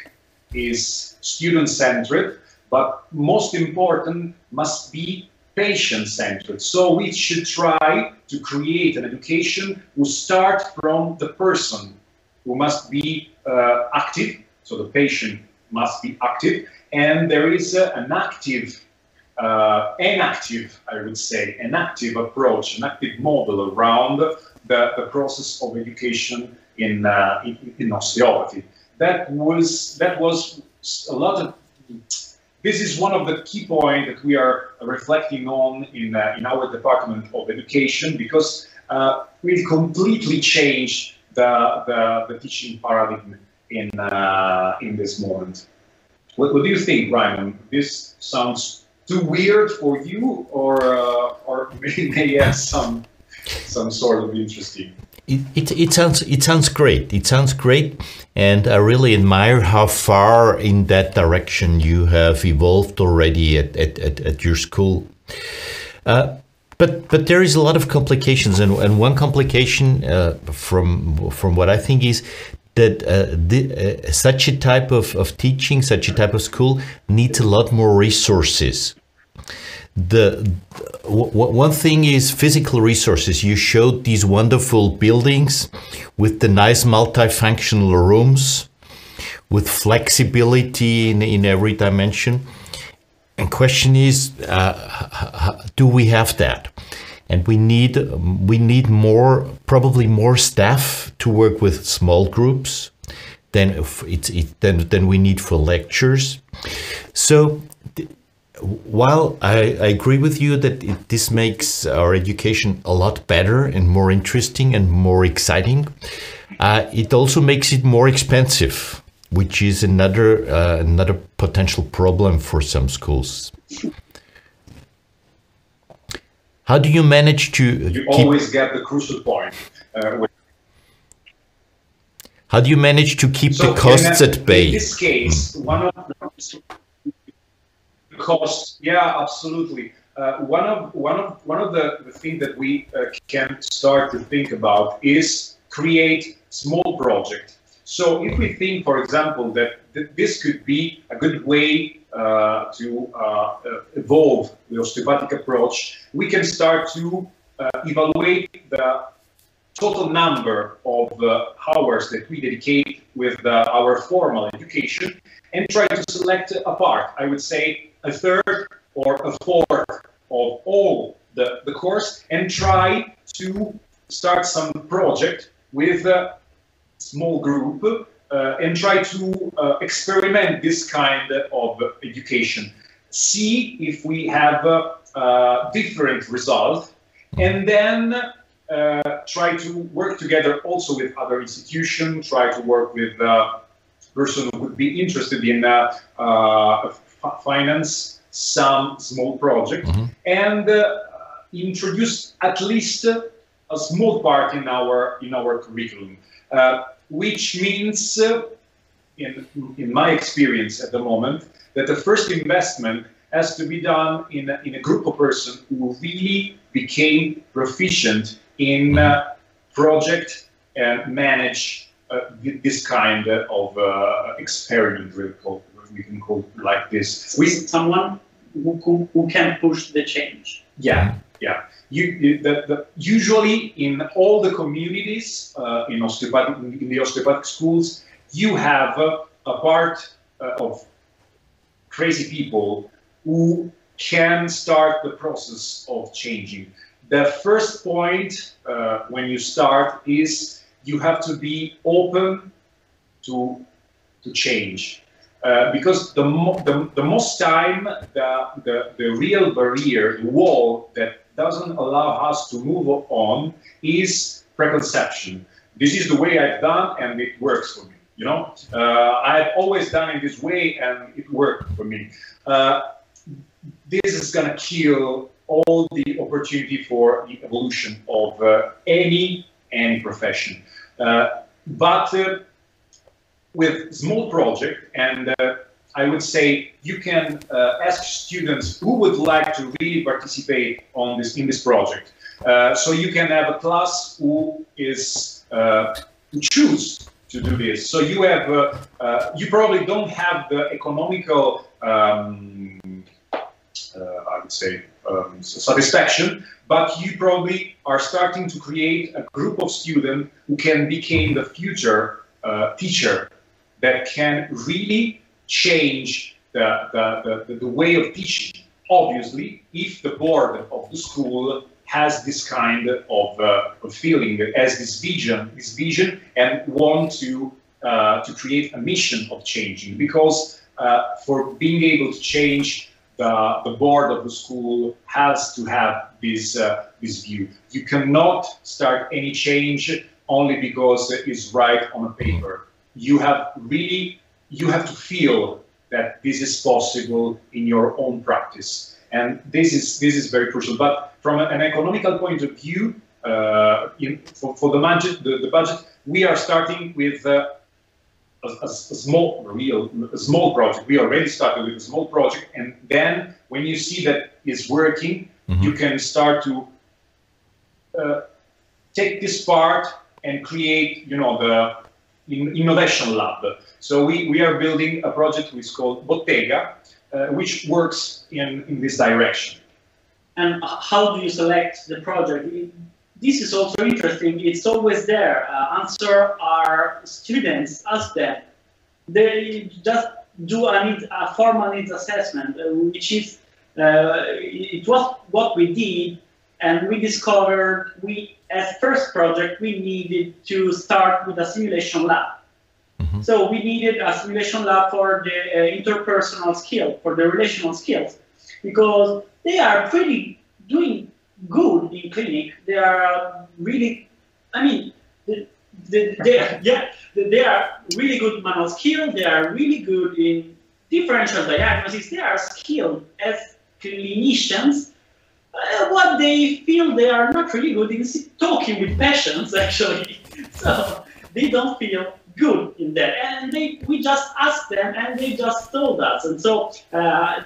is student-centered, but most important must be patient-centered. So we should try to create an education who start from the person, who must be active, so the patient must be active, and there is an active, I would say, an active approach, an active model around the process of education in osteopathy. That was a lot of. This is one of the key points that we are reflecting on in our Department of Education, because we've completely changed the teaching paradigm in this moment. What do you think, Ryan? This sounds too weird for you, or may have some sort of interesting? It sounds great. It sounds great, and I really admire how far in that direction you have evolved already at your school. But there is a lot of complications, and one complication from what I think is that such a type of teaching, such a type of school needs a lot more resources. One thing is physical resources. You showed these wonderful buildings with the nice multifunctional rooms, with flexibility in every dimension. And question is, do we have that? And we need more, probably more staff to work with small groups than we need for lectures. So while I agree with you that this makes our education a lot better and more interesting and more exciting, it also makes it more expensive, which is another potential problem for some schools. How do you manage to You always get the crucial point. How do you manage to keep the costs at bay? In this case, one of the costs, yeah, absolutely. One of the things that we can start to think about is create small projects. So if we think, for example, that this could be a good way to evolve the osteopathic approach, we can start to evaluate the total number of hours that we dedicate with our formal education and try to select a part, I would say a third or a fourth of all the course, and try to start some project with a small group and try to experiment this kind of education. See if we have different results, and then try to work together also with other institutions, try to work with a person who would be interested in finance some small project, and introduce at least a small part in our curriculum, which means, in my experience at the moment, that the first investment has to be done in a group of persons who really became proficient in project and manage this kind of experiment, we can call like this. With someone who can push the change. Yeah, yeah. Usually in all the communities in the osteopathic schools, you have a part of crazy people who can start the process of changing. The first point when you start is you have to be open to change. Because the most time, the real barrier, the wall that doesn't allow us to move on is preconception. This is the way I've done and it works for me, you know? I've always done it this way and it worked for me. this is going to kill all the opportunity for the evolution of any profession. But with small project, and I would say you can ask students who would like to really participate on this in this project. So you can have a class who is who choose to do this. So you have you probably don't have the economical I would say satisfaction, but you probably are starting to create a group of students who can become the future teacher that can really change the way of teaching. Obviously, if the board of the school has this kind of feeling, has this vision, and want to create a mission of changing, because for being able to change, the board of the school has to have this view. You cannot start any change only because it is right on a paper. You have to feel that this is possible in your own practice, and this is very crucial. But from an economical point of view, for the budget, we are starting with a small project. We already started with a small project, and then when you see that it's working, you can start to take this part and create, the innovation lab. So we are building a project which is called Bottega, which works in this direction. And how do you select the project? This is also interesting. It's always there. Answer our students, ask them. They just do a formal needs assessment, which is it was what we did, and we discovered as first project we needed to start with a simulation lab. So we needed a simulation lab for the interpersonal skill, for the relational skills, because they are pretty doing good in clinic. They are really, they are really good manual skill. They are really good in differential diagnosis. They are skilled as clinicians. What they feel they are not really good in talking with patients, actually. So they don't feel good in that, and we just asked them, and they just told us. And so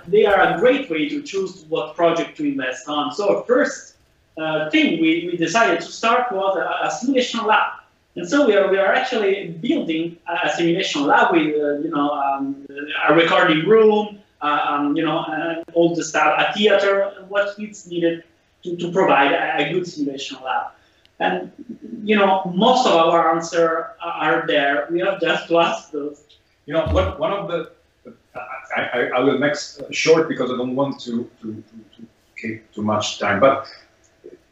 they are a great way to choose what project to invest on. So first thing we decided to start was a simulation lab. And so we are actually building a simulation lab with a recording room, all the stuff, a theater, what is needed to provide a good simulation lab. And most of our answers are there. We have just to ask those. One of the I will make short because I don't want to take too much time. But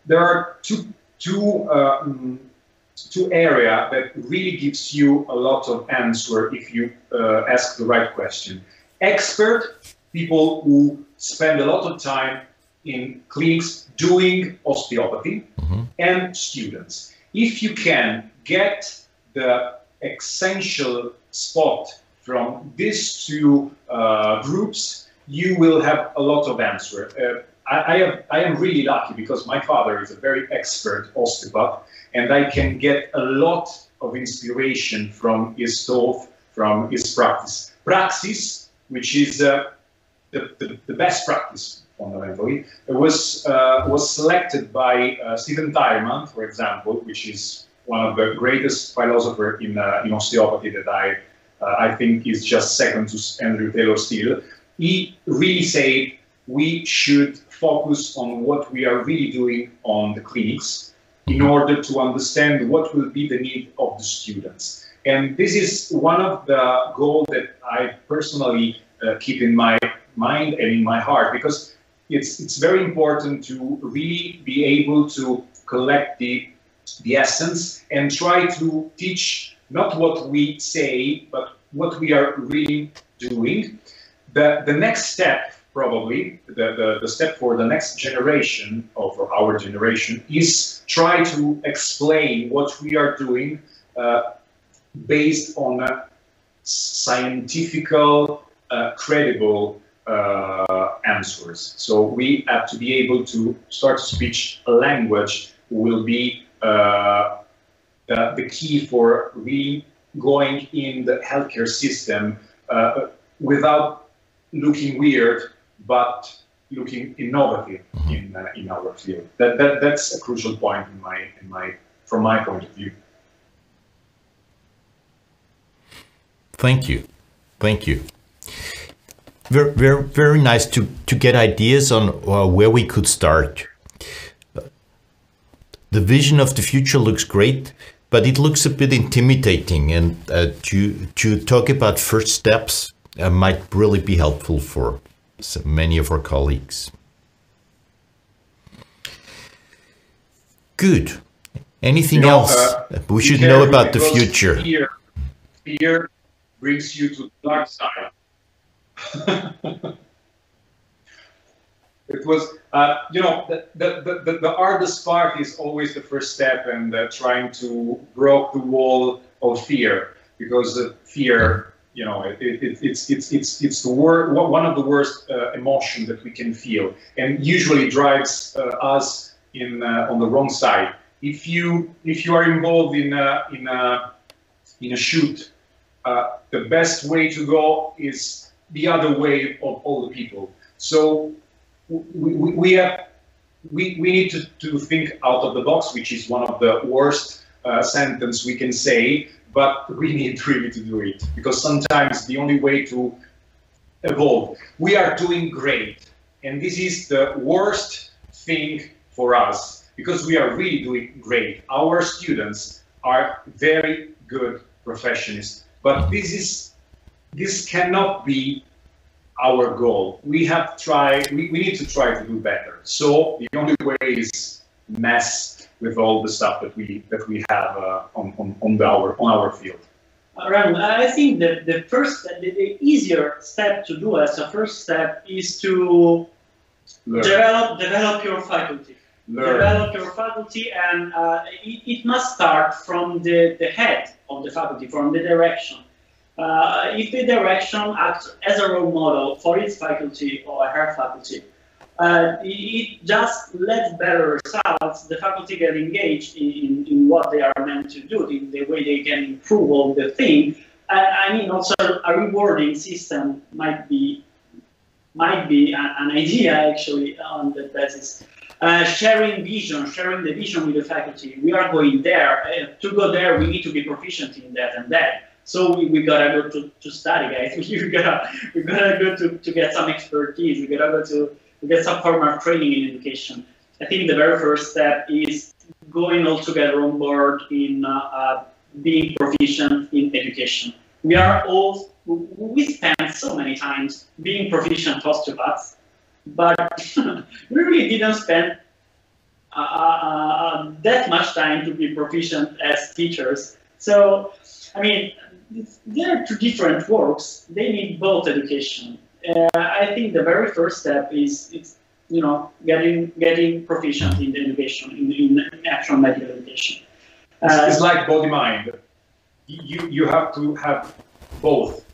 there are two areas that really gives you a lot of answer if you ask the right question. Expert, people who spend a lot of time in clinics doing osteopathy, and students. If you can get the essential spot from these two groups, you will have a lot of answer. I am really lucky because my father is a very expert osteopath, and I can get a lot of inspiration from his thought, from his practice. Praxis, which is the best practice, fundamentally, it was selected by Stephen Tyerman, for example, which is one of the greatest philosophers in osteopathy that I think is just second to Andrew Taylor Still. He really said we should focus on what we are really doing on the clinics in order to understand what will be the need of the students. And this is one of the goals that I personally keep in my mind and in my heart, because it's very important to really be able to collect the essence and try to teach not what we say, but what we are really doing. The next step, probably, the step for the next generation, or for our generation, is try to explain what we are doing based on a scientific, credible answers. So we have to be able to start to speak a language will be the key for going in the healthcare system without looking weird, but looking innovative in our field. That's a crucial point from my point of view. Thank you. Thank you. Very nice to get ideas on where we could start. The vision of the future looks great, but it looks a bit intimidating, and to talk about first steps might really be helpful for many of our colleagues. Good. Anything else we should know about the future? Fear brings you to the dark side. It was, the hardest part is always the first step, and trying to break the wall of fear, because fear, it's one of the worst emotions that we can feel, and usually drives us on the wrong side. If you are involved in a shoot, the best way to go is the other way of all the people. So we need to think out of the box, which is one of the worst sentence we can say, but we need really to do it, because sometimes the only way to evolve. We are doing great, and this is the worst thing for us, because we are really doing great. Our students are very good professionals, but this cannot be our goal. We need to try to do better. So the only way is mess with all the stuff that we have on our field. Raul, I think that the easier step to do as a first step is to develop your faculty. Develop your faculty, and it must start from the head of the faculty, from the direction. If the direction acts as a role model for its faculty or her faculty, it just lets better results. The faculty get engaged in what they are meant to do, in the way they can improve all the thing. I mean, also a rewarding system might be an idea, actually, on that basis. Sharing the vision with the faculty. We are going there. To go there, we need to be proficient in that and that. So we gotta go to study, guys. We gotta go to get some expertise. We gotta go to get some formal training in education. I think the very first step is going all together on board in being proficient in education. We spend so many times being proficient osteopaths, but we really didn't spend that much time to be proficient as teachers. So, I mean, they're two different works. They need both education. I think the very first step is getting proficient in the education, in actual medical education. It's like body-mind. You have to have both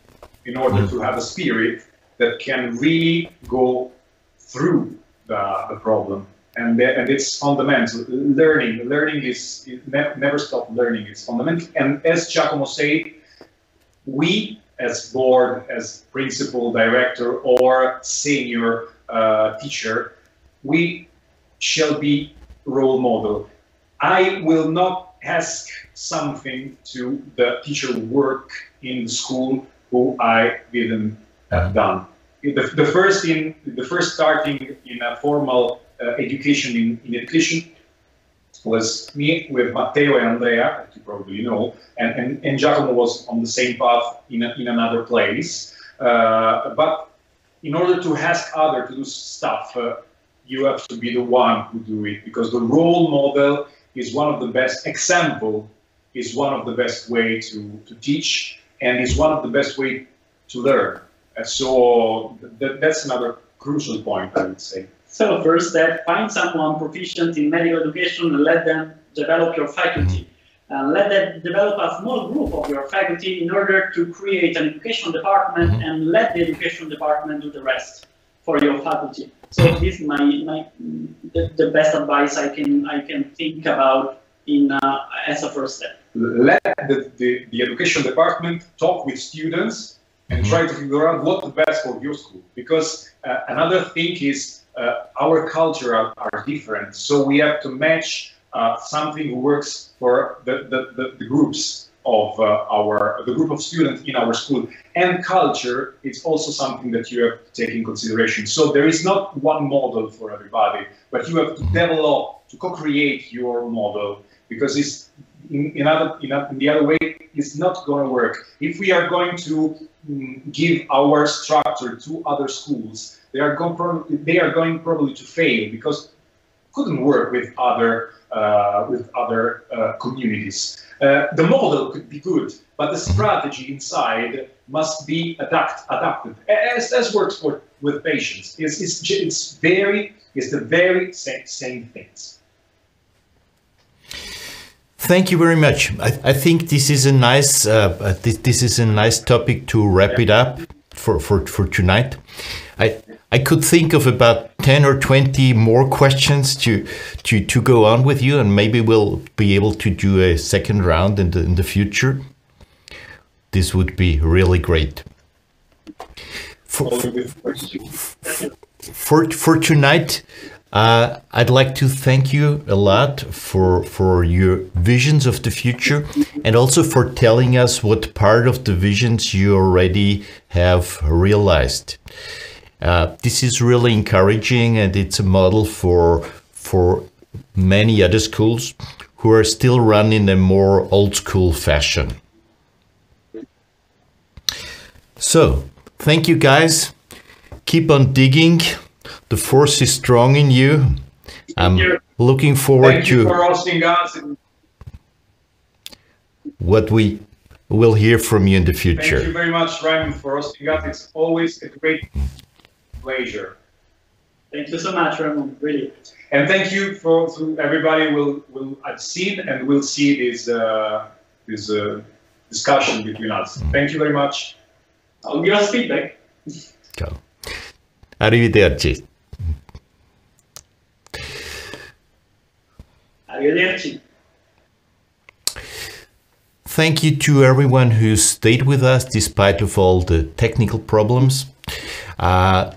in order to have a spirit that can really go through the problem. And it's fundamental. Learning is never stop learning. It's fundamental. And as Giacomo said, we as board, as principal, director, or senior teacher, we shall be role model. I will not ask something to the teacher work in the school who I didn't have done. The first starting in a formal education in education was me with Matteo and Andrea, as you probably know, and Giacomo was on the same path in another place. But in order to ask others to do stuff, you have to be the one who do it, because the role model is one of the best example, is one of the best way to teach, and is one of the best way to learn. So that's another crucial point, I would say. So first step, find someone proficient in medical education and let them develop your faculty. Let them develop a small group of your faculty in order to create an education department and let the education department do the rest. for your faculty. So this is the best advice I can think about in as a first step. Let the education department talk with students and try to figure out what's the best for your school. Because another thing is our culture are different, so we have to match something who works for the groups of the group of students in our school. And culture is also something that you have to take in consideration. So there is not one model for everybody, but you have to develop, to co-create your model, because it's in the other way, it's not going to work. If we are going to give our structure to other schools, they are going probably to fail, because it couldn't work with other communities. The model could be good, but the strategy inside must be adapted, as works with patients. It's the very same things. Thank you very much. I think this is a nice topic to wrap it up for tonight. I could think of about 10 or 20 more questions to go on with you, and maybe we'll be able to do a second round in the future. This would be really great. For tonight, I'd like to thank you a lot for your visions of the future, and also for telling us what part of the visions you already have realized. This is really encouraging, and it's a model for many other schools who are still run in a more old school fashion. So, thank you guys. Keep on digging. The force is strong in you. I'm looking forward to for hosting us. What we will hear from you in the future. Thank you very much, Raymond, for hosting us. It's always a great pleasure. Thank you so much, Ramon. Really. And thank you to everybody will I've seen and will see this discussion between us. Thank you very much. I'll give us feedback. Ciao. Arrivederci. Arrivederci. Thank you to everyone who stayed with us despite of all the technical problems. I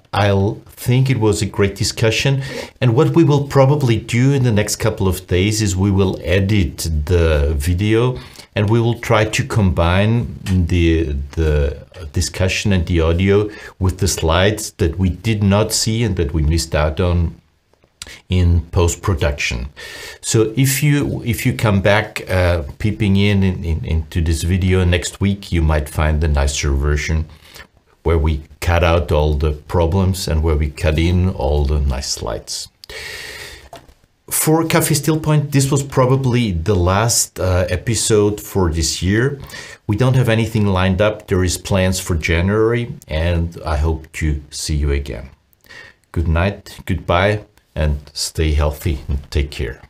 think it was a great discussion, and what we will probably do in the next couple of days is we will edit the video, and we will try to combine the discussion and the audio with the slides that we did not see and that we missed out on in post-production. So if you come back peeping into this video next week, you might find a nicer version where we cut out all the problems and where we cut in all the nice slides. For Café Stillpoint, this was probably the last episode for this year. We don't have anything lined up. There is plans for January, and I hope to see you again. Good night, goodbye, and stay healthy and take care.